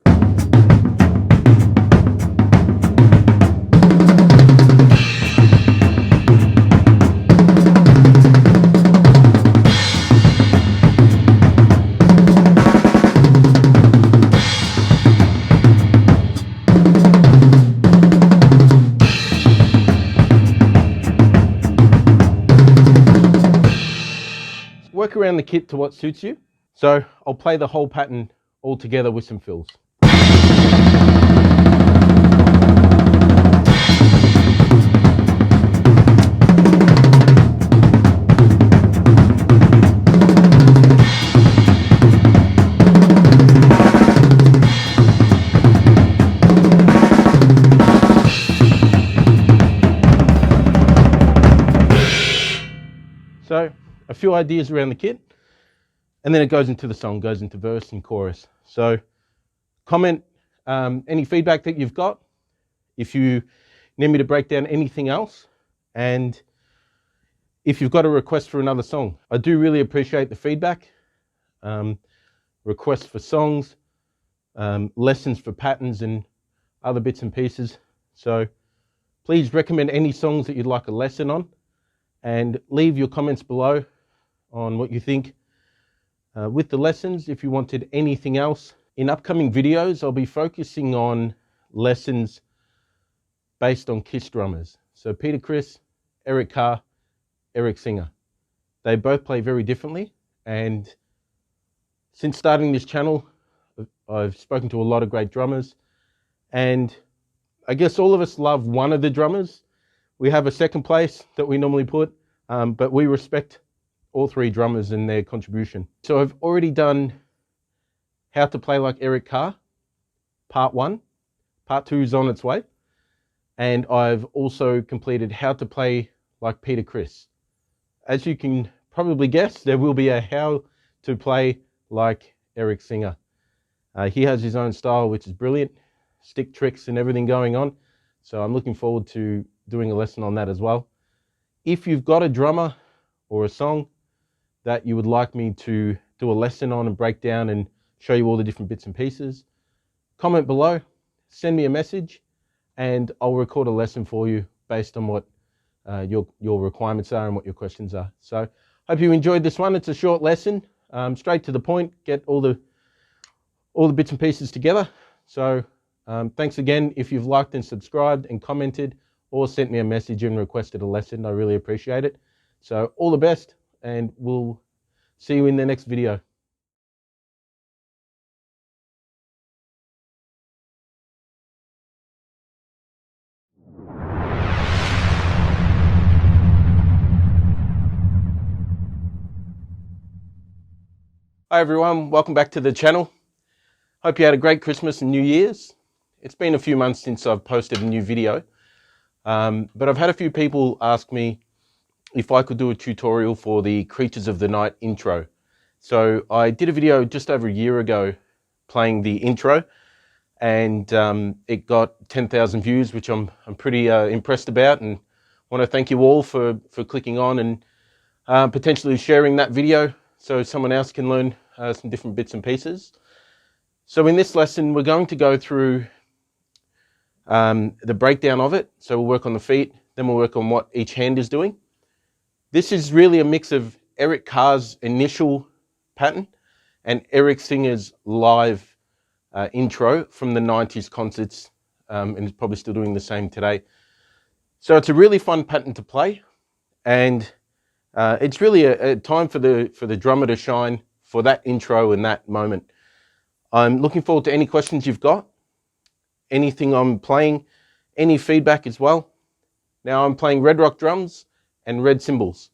[SPEAKER 1] work around the kit to what suits you. So I'll play the whole pattern all together with some fills. So a few ideas around the kit, and then it goes into the song, goes into verse and chorus. So comment any feedback that you've got, if you need me to break down anything else, and if you've got a request for another song. I do really appreciate the feedback, requests for songs, lessons for patterns and other bits and pieces. So please recommend any songs that you'd like a lesson on, and leave your comments below on what you think with the lessons. If you wanted anything else, in upcoming videos I'll be focusing on lessons based on Kiss drummers. So Peter Criss, Eric Carr, Eric Singer. They both play very differently, and since starting this channel I've spoken to a lot of great drummers, and I guess all of us love one of the drummers. We have a second place that we normally put, but we respect all three drummers and their contribution. So I've already done How to Play Like Eric Carr, part 1. Part 2 is on its way. And I've also completed How to Play Like Peter Criss. As you can probably guess, there will be a How to Play Like Eric Singer. He has his own style, which is brilliant, stick tricks and everything going on. So I'm looking forward to doing a lesson on that as well. If you've got a drummer or a song that you would like me to do a lesson on and break down and show you all the different bits and pieces, comment below, send me a message, and I'll record a lesson for you based on what your requirements are and what your questions are. So hope you enjoyed this one. It's a short lesson, straight to the point, get all the bits and pieces together. So thanks again if you've liked and subscribed and commented or sent me a message and requested a lesson. I really appreciate it. So all the best, and we'll see you in the next video. Hi everyone, welcome back to the channel. Hope you had a great Christmas and New Year's. It's been a few months since I've posted a new video, but I've had a few people ask me if I could do a tutorial for the Creatures of the Night intro. So I did a video just over a year ago playing the intro, and it got 10,000 views, which I'm pretty impressed about, and want to thank you all for clicking on and potentially sharing that video so someone else can learn some different bits and pieces. So in this lesson, we're going to go through the breakdown of it. So we'll work on the feet, then we'll work on what each hand is doing. This is really a mix of Eric Carr's initial pattern and Eric Singer's live intro from the 90s concerts, and he's probably still doing the same today. So it's a really fun pattern to play, and it's really a time for the drummer to shine for that intro and that moment. I'm looking forward to any questions you've got, anything I'm playing, any feedback as well. Now I'm playing red rock drums and red cymbals.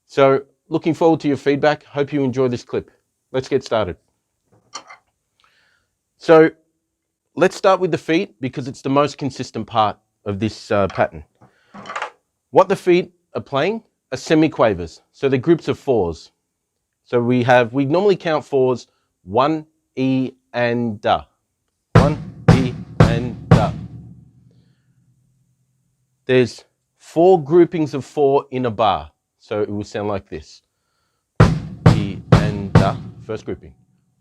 [SPEAKER 1] So looking forward to your feedback. Hope you enjoy this clip. Let's get started. So let's start with the feet because it's the most consistent part of this pattern. What the feet are playing are semiquavers. So they're groups of 4s. So we normally count 4s, 1, E, and Da. 1, E, and Da. There's 4 groupings of 4 in a bar. So it will sound like this. E, and Da, first grouping.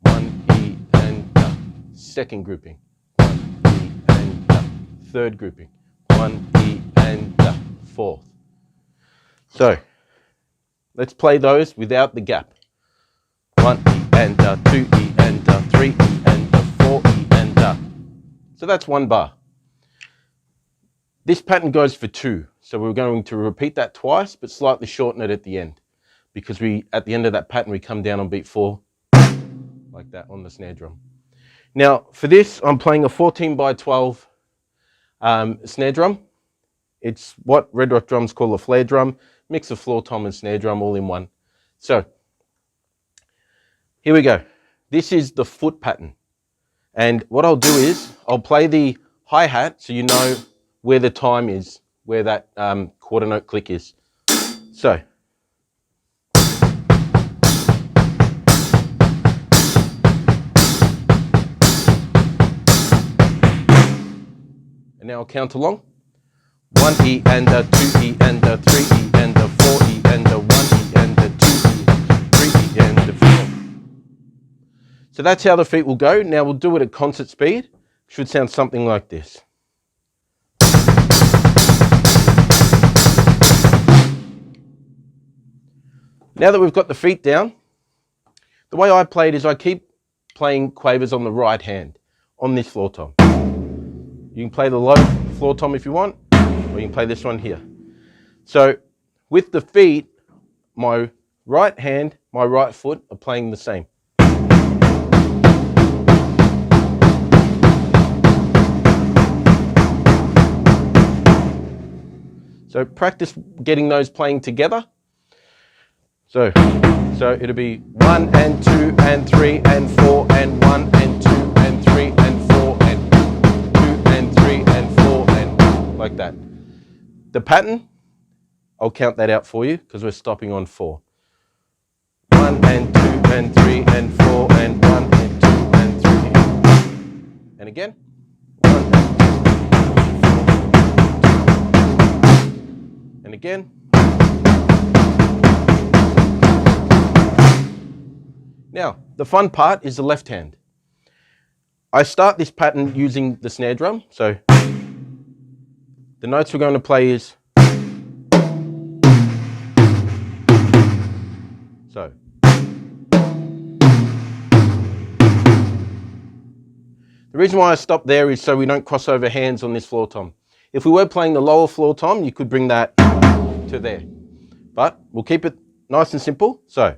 [SPEAKER 1] 1, E, and Da. Second grouping. 1, E, and Da. Third grouping. 1, E, and Da. Fourth. So let's play those without the gap. 1 E and Da, 2 E and Da, 3 E and Da, 4 E and Da. So that's one bar. This pattern goes for 2. So we're going to repeat that twice, but slightly shorten it at the end. Because at the end of that pattern, we come down on beat 4, like that on the snare drum. Now, for this, I'm playing a 14 by 12 snare drum. It's what Red Rock drums call a flare drum, mix of floor tom and snare drum all in one. So here we go. This is the foot pattern. And what I'll do is I'll play the hi-hat so you know where the time is, where that quarter note click is. So. And now I'll count along. 1 E and a 2 E and a 3 E and a 4 E and a 1 E and a 2 E, 3 E and a 4. So that's how the feet will go. Now we'll do it at concert speed. Should sound something like this. Now that we've got the feet down, the way I play it is I keep playing quavers on the right hand, on this floor tom. You can play the low floor tom if you want, or you can play this one here. So with the feet, my right hand, my right foot are playing the same. So practice getting those playing together. So it'll be 1 and 2 and 3 and 4 and 1 and 2 and 3 and 4 and 2 and 3 and 4 and like that. The pattern, I'll count that out for you because we're stopping on 4. 1 and 2 and 3 and 4 and 1 and 2 and 3. And again. 1 and again. Now, the fun part is the left hand. I start this pattern using the snare drum. So the notes we're going to play is so. The reason why I stopped there is so we don't cross over hands on this floor tom. If we were playing the lower floor tom, you could bring that to there. But we'll keep it nice and simple. So.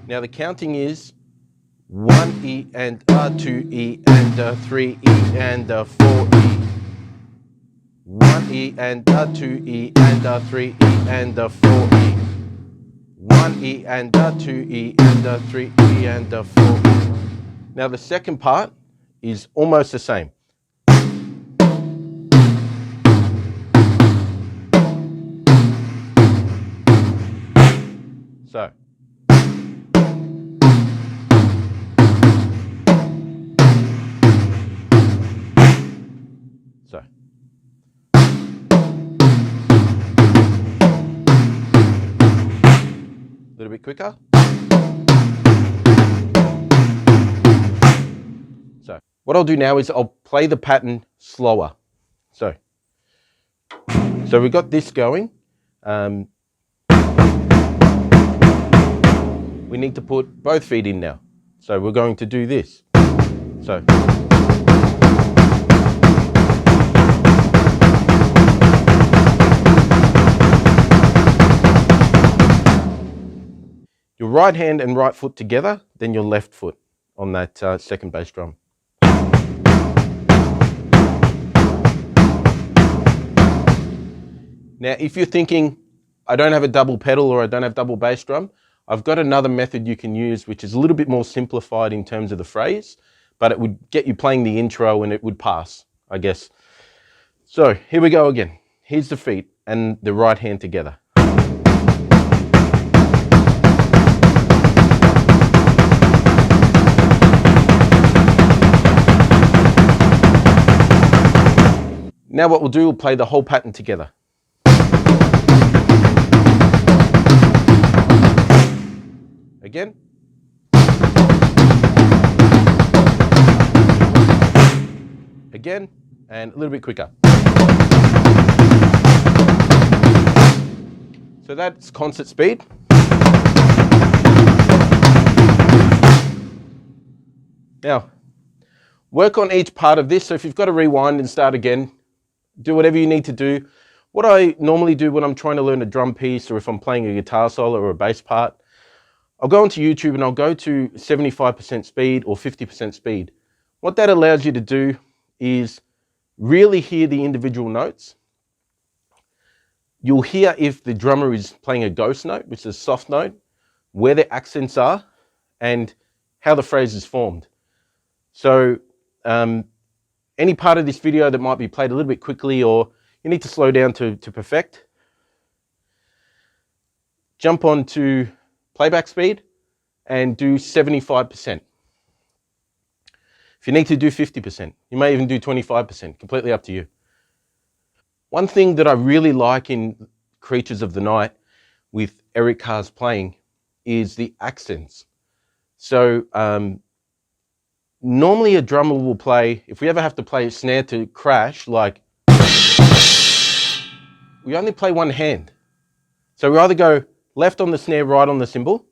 [SPEAKER 1] Now the counting is 1 E and a 2 E and a 3 E and a 4 E. 1 E and a 2 E and a 3 E and a 4 E. 1 E and a 2 E and a 3 E and a 4 E. Now the second part is almost the same. So. So. A little bit quicker. So, what I'll do now is I'll play the pattern slower. So we've got this going. We need to put both feet in now. So we're going to do this. So. Your right hand and right foot together, then your left foot on that second bass drum. Now, if you're thinking, I don't have a double pedal or I don't have double bass drum, I've got another method you can use, which is a little bit more simplified in terms of the phrase, but it would get you playing the intro and it would pass, I guess. So here we go again. Here's the feet and the right hand together. Now what we'll do, we'll play the whole pattern together. Again. Again, and a little bit quicker. So that's concert speed. Now, work on each part of this. So if you've got to rewind and start again, do whatever you need to do. What I normally do when I'm trying to learn a drum piece or if I'm playing a guitar solo or a bass part, I'll go onto YouTube and I'll go to 75% speed or 50% speed. What that allows you to do is really hear the individual notes. You'll hear if the drummer is playing a ghost note, which is a soft note, where the accents are, and how the phrase is formed. So any part of this video that might be played a little bit quickly or you need to slow down to perfect, jump on to playback speed and do 75%. If you need to do 50%, you may even do 25%, completely up to you. One thing that I really like in Creatures of the Night with Eric Carr's playing is the accents. So normally a drummer will play, if we ever have to play a snare to crash, like, we only play one hand. So we either go left on the snare, right on the cymbal,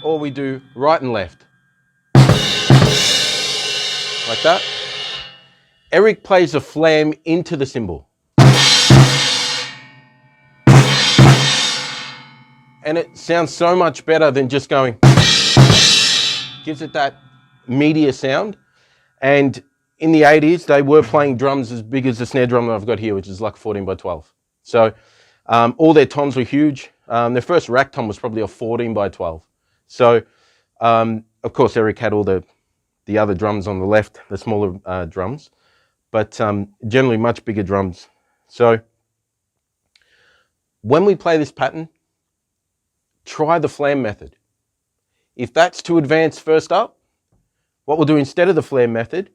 [SPEAKER 1] or we do right and left. Like that. Eric plays a flam into the cymbal. And it sounds so much better than just going, gives it that meatier sound. And in the 80s, they were playing drums as big as the snare drum that I've got here, which is like 14 by 12. So all their toms were huge. Their first rack tom was probably a 14 by 12. So of course, Eric had all the other drums on the left, the smaller drums, but generally much bigger drums. So when we play this pattern, try the flam method. If that's too advanced first up, what we'll do instead of the flam method,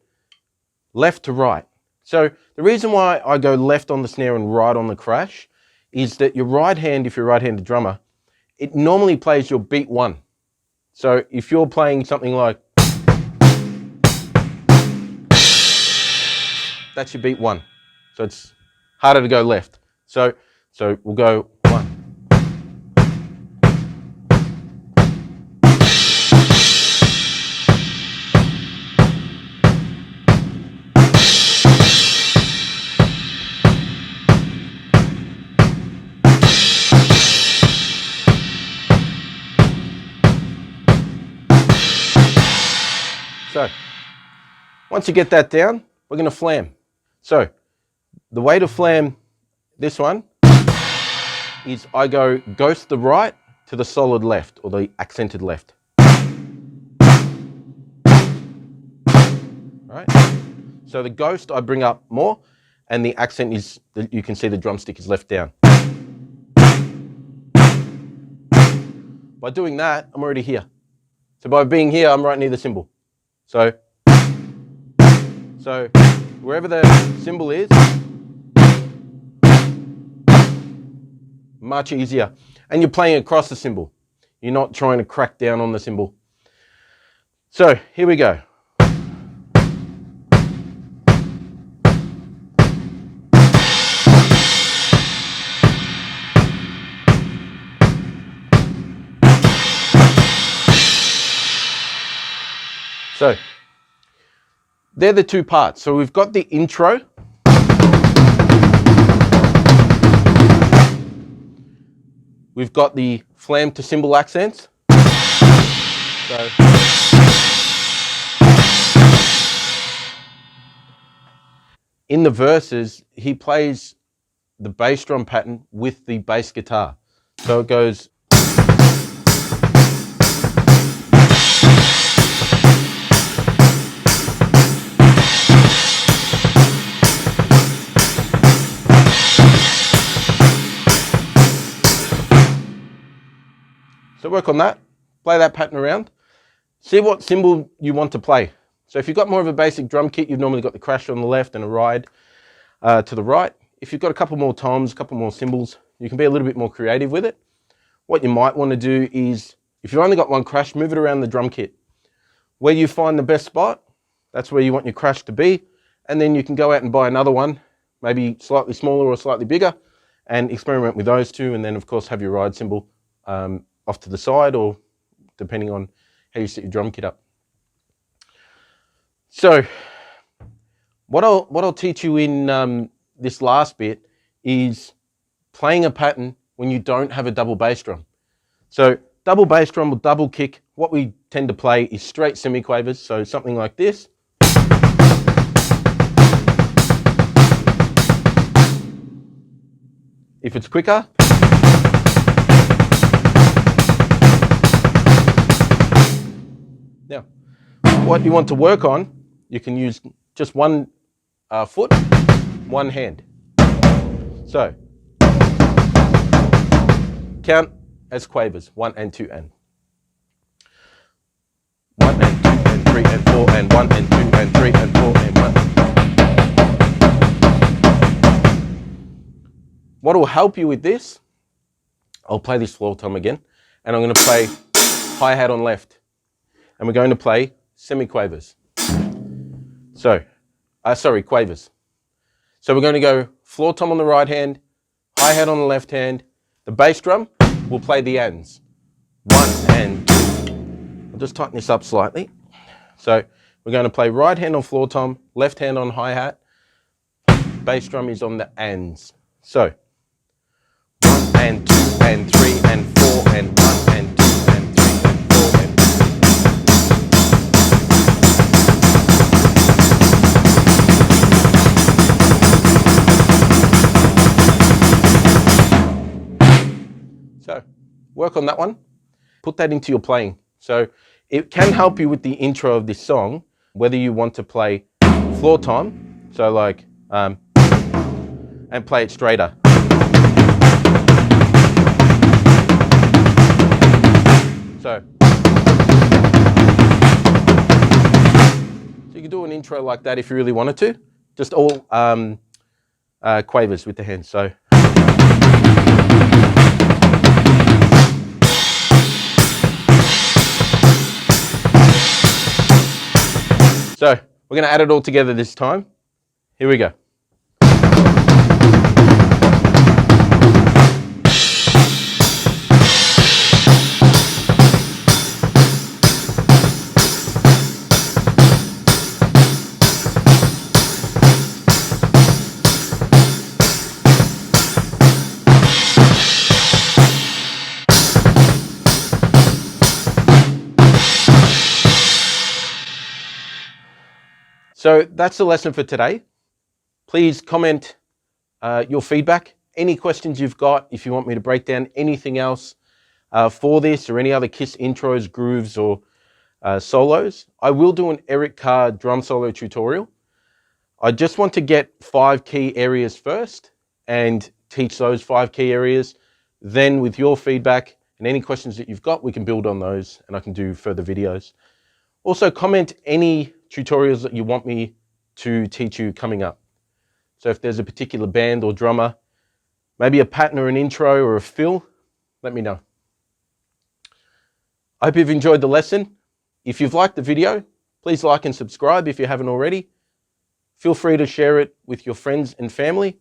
[SPEAKER 1] left to right. So the reason why I go left on the snare and right on the crash is that your right hand, if you're a right-handed drummer, it normally plays your beat one. So if you're playing something like, that's your beat one. So it's harder to go left. So we'll go one. So once you get that down, we're going to flam. So the way to flam this one is I go ghost the right to the solid left, or the accented left. Right? So the ghost I bring up more, and the accent is, you can see the drumstick is left down. By doing that, I'm already here. So by being here, I'm right near the cymbal. So wherever the cymbal is, much easier. And you're playing across the cymbal. You're not trying to crack down on the cymbal. So here we go. So they're the two parts. So we've got the intro. We've got the flam to cymbal accents. So in the verses, he plays the bass drum pattern with the bass guitar. So it goes. So work on that, play that pattern around, see what cymbal you want to play. So if you've got more of a basic drum kit, you've normally got the crash on the left and a ride to the right. If you've got a couple more toms, a couple more cymbals, you can be a little bit more creative with it. What you might want to do is, if you've only got one crash, move it around the drum kit. Where you find the best spot, that's where you want your crash to be, and then you can go out and buy another one, maybe slightly smaller or slightly bigger, and experiment with those two, and then of course have your ride cymbal off to the side, or depending on how you set your drum kit up. So what I'll teach you in this last bit is playing a pattern when you don't have a double bass drum. So double bass drum or double kick, what we tend to play is straight semiquavers, so something like this. If it's quicker, now, what you want to work on, you can use just one foot, one hand. So, count as quavers, 1 and 2 and. 1 and 2 and 3 and 4 and 1 and 2 and 3 and 4 and 1. What will help you with this, I'll play this floor tom again, and I'm going to play hi-hat on left. And we're going to play semiquavers. So, quavers. So we're going to go floor tom on the right hand, hi-hat on the left hand. The bass drum will play the ands. 1 and 2. I'll just tighten this up slightly. So we're going to play right hand on floor tom, left hand on hi-hat. Bass drum is on the ands. So 1 and 2 and 3 and 4 and 1 and 2 and 3 and 4 and 3. work on that one. Put that into your playing. So it can help you with the intro of this song, whether you want to play floor time, so like, and play it straighter. So you can do an intro like that if you really wanted to. Just all quavers with the hands. So. So we're going to add it all together this time. Here we go. So that's the lesson for today. Please comment your feedback, any questions you've got, if you want me to break down anything else for this or any other Kiss intros, grooves, or solos. I will do an Eric Carr drum solo tutorial. I just want to get 5 key areas first and teach those 5 key areas. Then with your feedback and any questions that you've got, we can build on those and I can do further videos. Also comment any tutorials that you want me to teach you coming up. So if there's a particular band or drummer, maybe a pattern or an intro or a fill, let me know. I hope you've enjoyed the lesson. If you've liked the video, please like and subscribe if you haven't already. Feel free to share it with your friends and family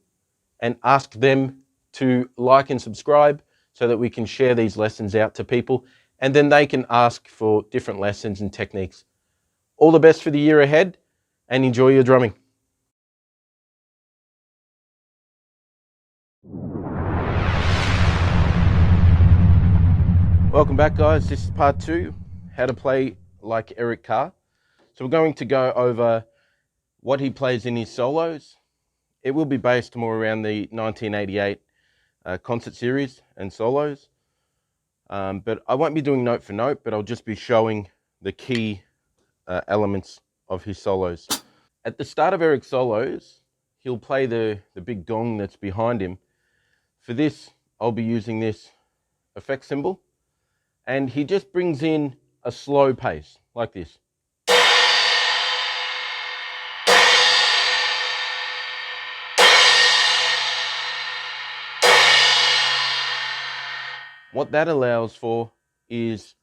[SPEAKER 1] and ask them to like and subscribe so that we can share these lessons out to people and then they can ask for different lessons and techniques. All the best for the year ahead and enjoy your drumming. Welcome back, guys. This is part 2, how to play like Eric Carr. So we're going to go over what he plays in his solos. It will be based more around the 1988 concert series and solos. But I won't be doing note for note, but I'll just be showing the key elements of his solos. At the start of Eric's solos, he'll play the big gong that's behind him. For this, I'll be using this effect symbol, and he just brings in a slow pace, like this. What that allows for is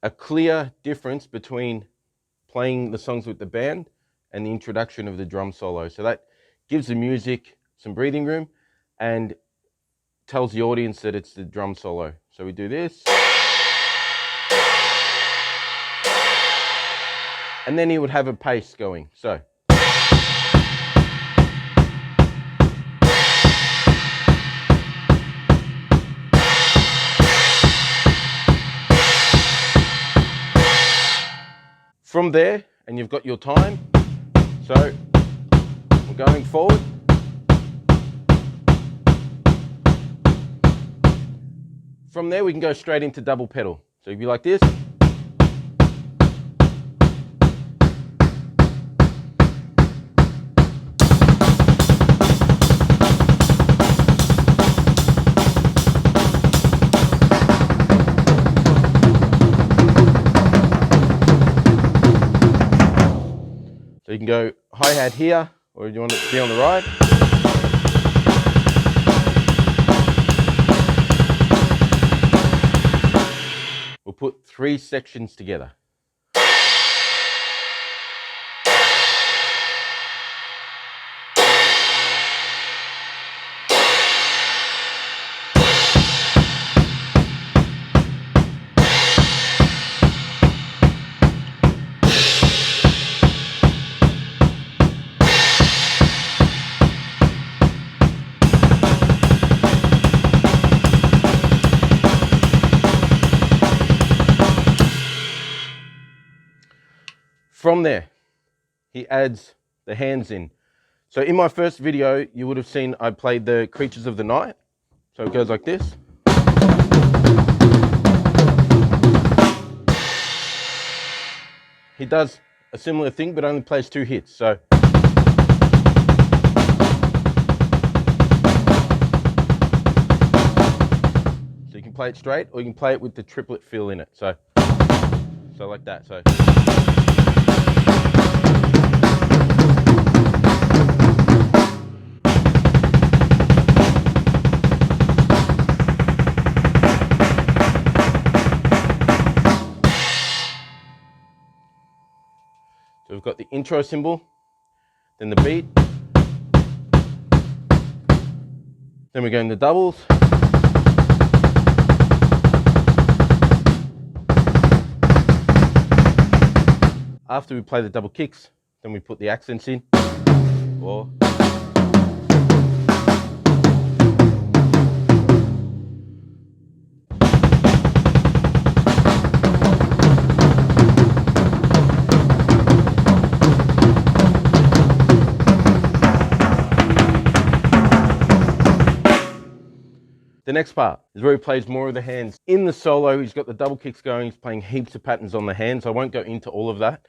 [SPEAKER 1] a clear difference between playing the songs with the band and the introduction of the drum solo. So that gives the music some breathing room and tells the audience that it's the drum solo. So we do this. And then he would have a pace going. So. From there, and you've got your time, so we're going forward. From there, we can go straight into double pedal. So if you like this. So you can go hi-hat here, or do you want it to be on the right? We'll put 3 sections together. From there, he adds the hands in. So in my first video, you would have seen I played the Creatures of the Night. So it goes like this. he does a similar thing, but only plays 2 hits. So you can play it straight, or you can play it with the triplet fill in it. So like that. So we've got the intro cymbal, then the beat, then we go into doubles. After we play the double kicks, then we put the accents in. Or the next part is where he plays more of the hands. In the solo, he's got the double kicks going, he's playing heaps of patterns on the hands. I won't go into all of that.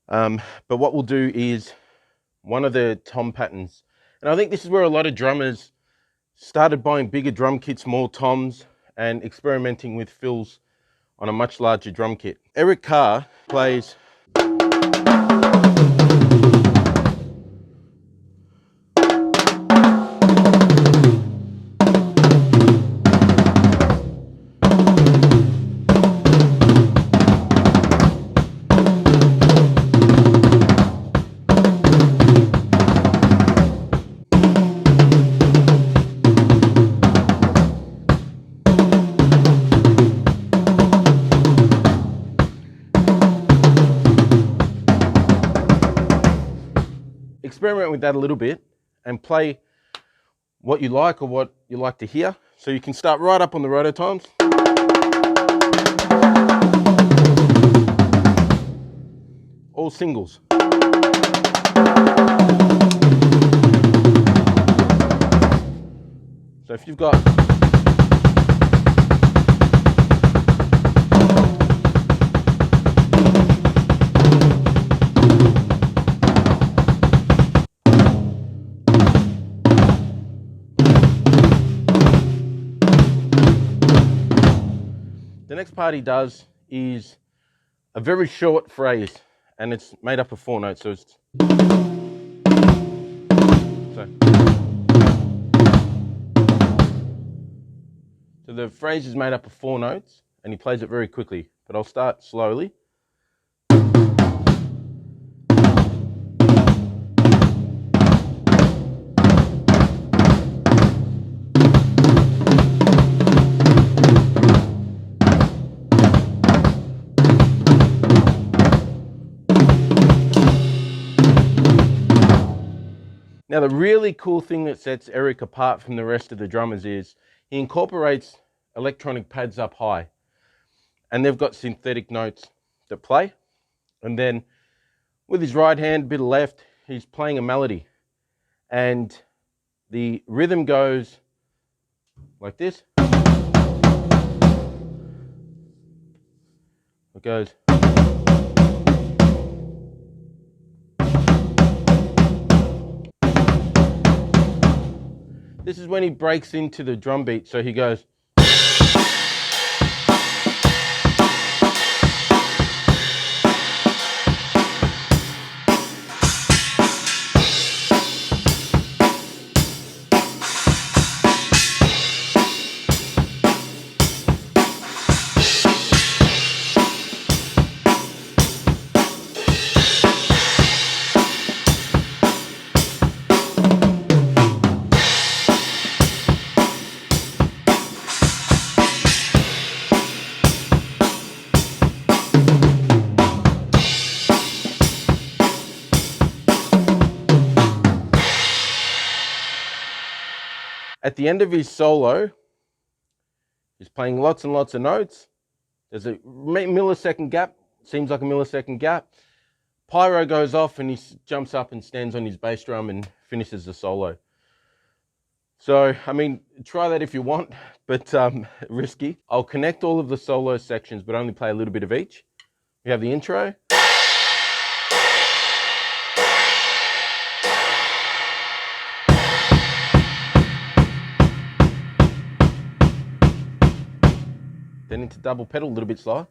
[SPEAKER 1] But what we'll do is one of the tom patterns. And I think this is where a lot of drummers started buying bigger drum kits, more toms, and experimenting with fills on a much larger drum kit. Eric Carr plays experiment with that a little bit and play what you like or what you like to hear. So you can start right up on the rototoms. All singles. So if you've got the next part he does is a very short phrase, and it's made up of 4 notes. So the phrase is made up of 4 notes, and he plays it very quickly. But I'll start slowly. Now, the really cool thing that sets Eric apart from the rest of the drummers is he incorporates electronic pads up high, and they've got synthetic notes that play. And then with his right hand, bit of left, he's playing a melody, and the rhythm goes like this. It goes. This is when he breaks into the drum beat, so he goes. At the end of his solo, he's playing lots and lots of notes. There's a millisecond gap, seems like a millisecond gap. Pyro goes off and he jumps up and stands on his bass drum and finishes the solo. So, I mean, try that if you want, but risky. I'll connect all of the solo sections, but only play a little bit of each. We have the intro. Then into double pedal, a little bit slower.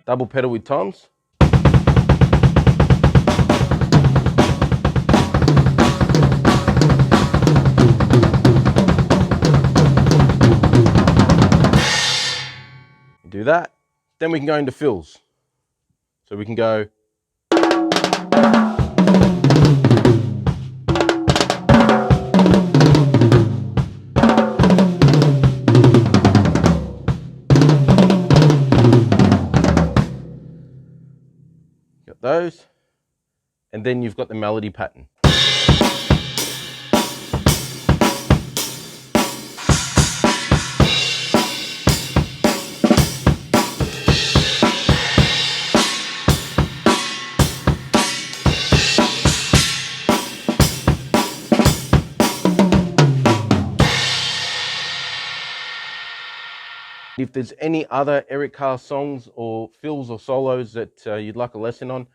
[SPEAKER 1] Double pedal with toms. Do that. Then we can go into fills. So we can go. Got those. And then you've got the melody pattern. If there's any other Eric Carr songs or fills or solos that you'd like a lesson on,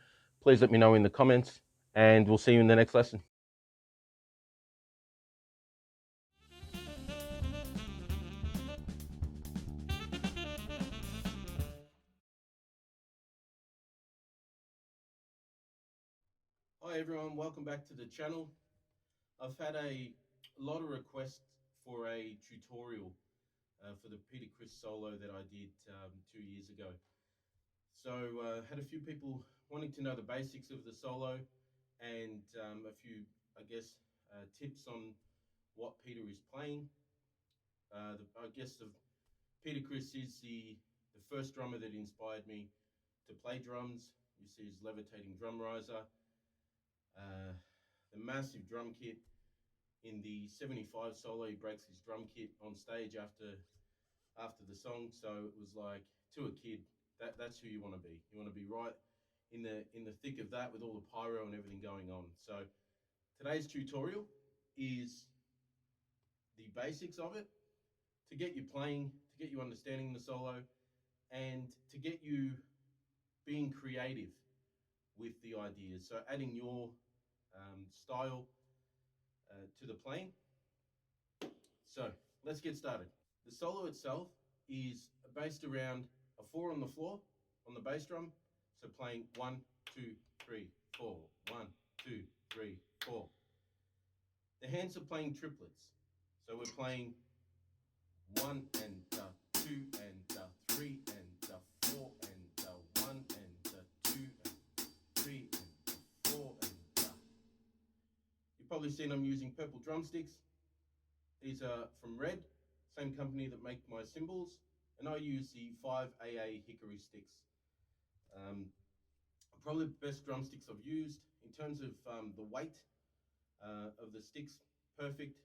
[SPEAKER 1] please let me know in the comments, and we'll see you in the next lesson. Hi everyone, welcome back to the channel. I've had a lot of requests for a tutorial for the Criss solo that I did 2 years ago. So had a few people wanting to know the basics of the solo and a few, I guess, tips on what Peter is playing. I guess Criss is the first drummer that inspired me to play drums. You see his levitating drum riser, the massive drum kit. In the 75 solo, he breaks his drum kit on stage after the song. So it was like, to a kid, that's who you want to be. You want to be right in the thick of that with all the pyro and everything going on. So today's tutorial is the basics of it, to get you playing, to get you understanding the solo, and to get you being creative with the ideas. So adding your style to the playing. So let's get started. The solo itself is based around a 4 on the floor on the bass drum. So playing 1, 2, 3, 4, 1, 2, 3, 4. The hands are playing triplets. So we're playing 1 and 2 and 3 and 4 and 1 and 2 and 3 and 4 and. You've probably seen I'm using purple drumsticks. These are from Red, same company that make my cymbals, and I use the 5AA hickory sticks. Probably the best drumsticks I've used in terms of the weight of the sticks, perfect.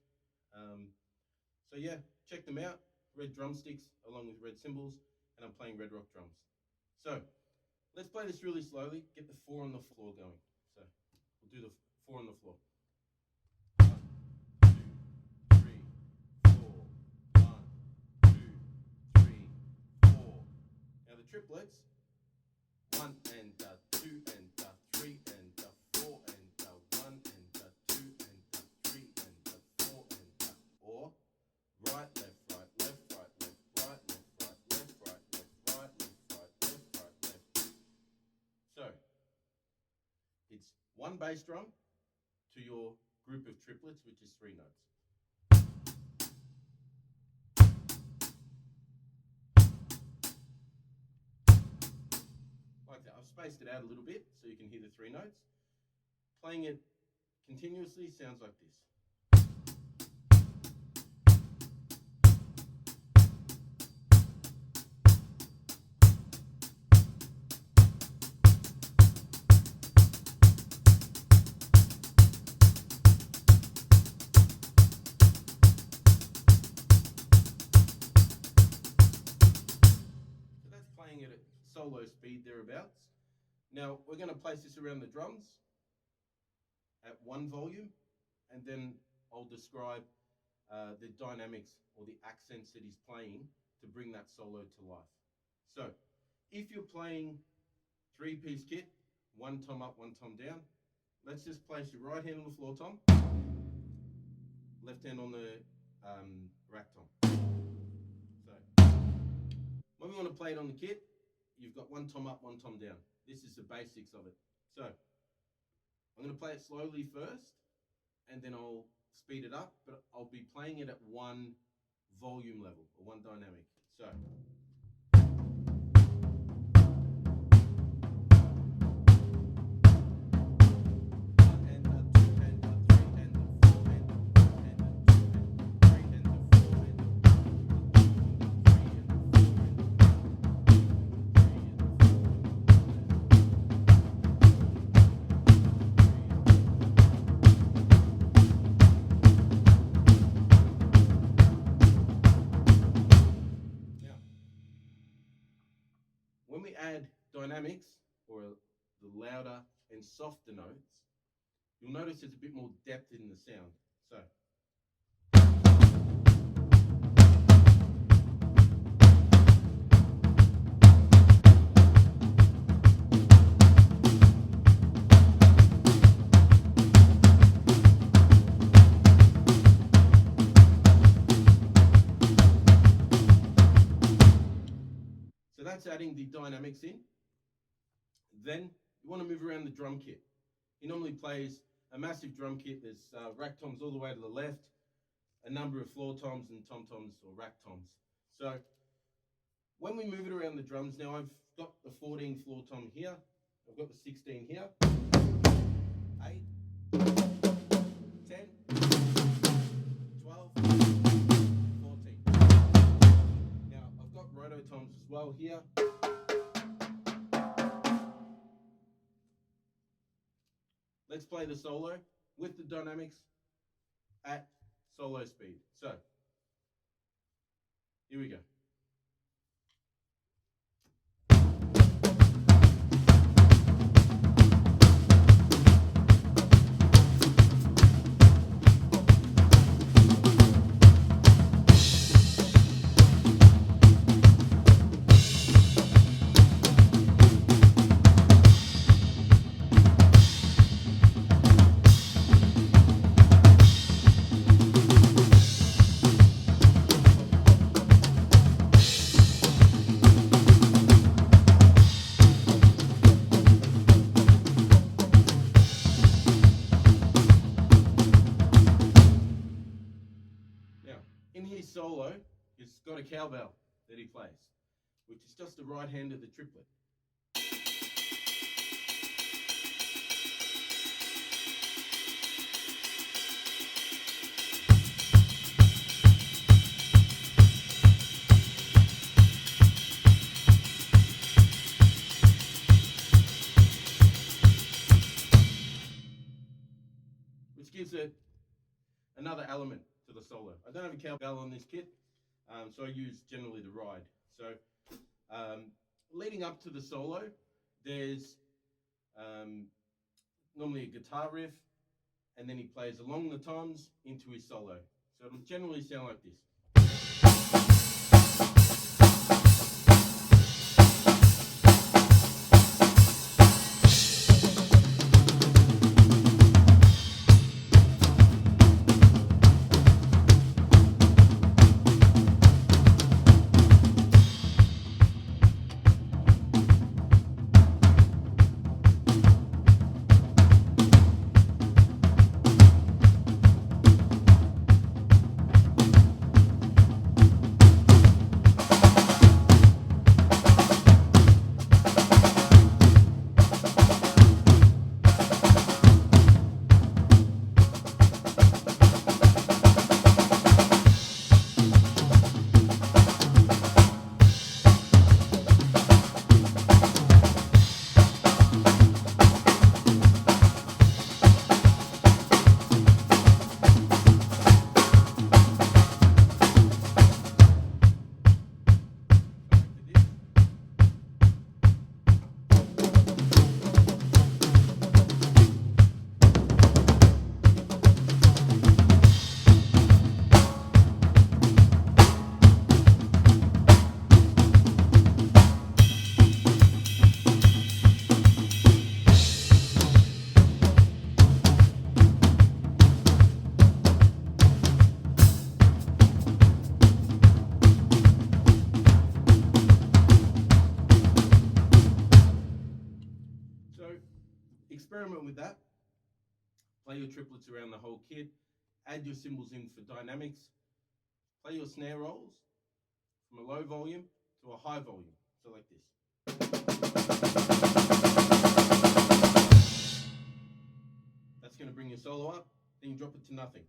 [SPEAKER 1] So yeah, check them out. Red drumsticks along with red cymbals, and I'm playing red rock drums. So let's play this really slowly. Get the 4 on the floor going. So we'll do the 4 on the floor. 1, 2, 3, 4. 1, 2, 3, 4. Now the triplets. 1 and 2 and 3 and 4 and 1 and 2 and 3 and 4 and or right, left, right, left, right, left, right, left, right, left, right, left, right, left, right, left, right, left. So it's one bass drum to your group of triplets, which is 3 notes. Like that. I've spaced it out a little bit so you can hear the 3 notes. Playing it continuously sounds like this. So that's playing it at solo speed thereabouts. Now we're going to place this around the drums at 1 volume, and then I'll describe the dynamics or the accents that he's playing to bring that solo to life. So if you're playing 3-piece kit, 1 tom up, 1 tom down, let's just place your right hand on the floor tom, left hand on the rack tom. So when we want to play it on the kit, you've got one tom up, one tom down. This is the basics of it. So I'm going to play it slowly first, and then I'll speed it up, but I'll be playing it at one volume level, or one dynamic. So when we add dynamics, or the louder and softer notes, you'll notice there's a bit more depth in the sound. So that's adding the dynamics in. Then you want to move around the drum kit. He normally plays a massive drum kit. There's rack toms all the way to the left, a number of floor toms and tom toms or rack toms. So when we move it around the drums, now I've got the 14 floor tom here, I've got the 16 here, 8, 10, 12, 14. Now I've got roto toms as well here. Let's play the solo with the dynamics at solo speed. So, here we go. In his solo, he's got a cowbell that he plays, which is just the right hand of the triplet. Which gives it another element to the solo. I don't have a cowbell on this kit, so I use generally the ride. So leading up to the solo, there's normally a guitar riff, and then he plays along the toms into his solo. So it'll generally sound like this. experiment with that. Play your triplets around the whole kit. Add your cymbals in for dynamics. Play your snare rolls from a low volume to a high volume. So like this. That's going to bring your solo up. Then you drop it to nothing.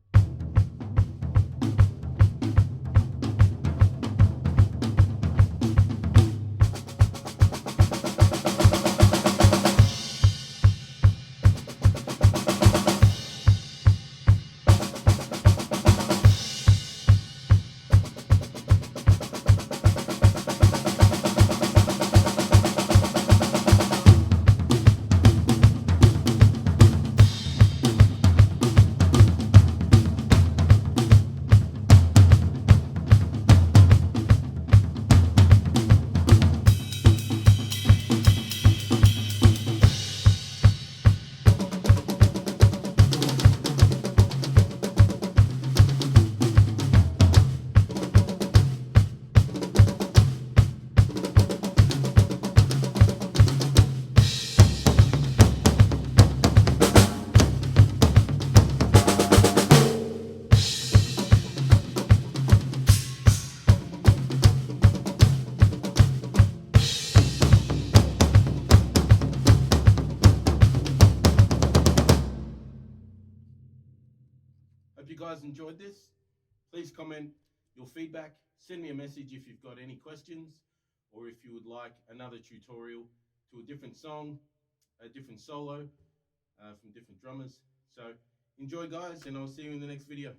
[SPEAKER 1] Hope you guys enjoyed this. Please comment your feedback. Send me a message if you've got any questions or if you would like another tutorial to a different song, a different solo from different drummers. So enjoy, guys, and I'll see you in the next video.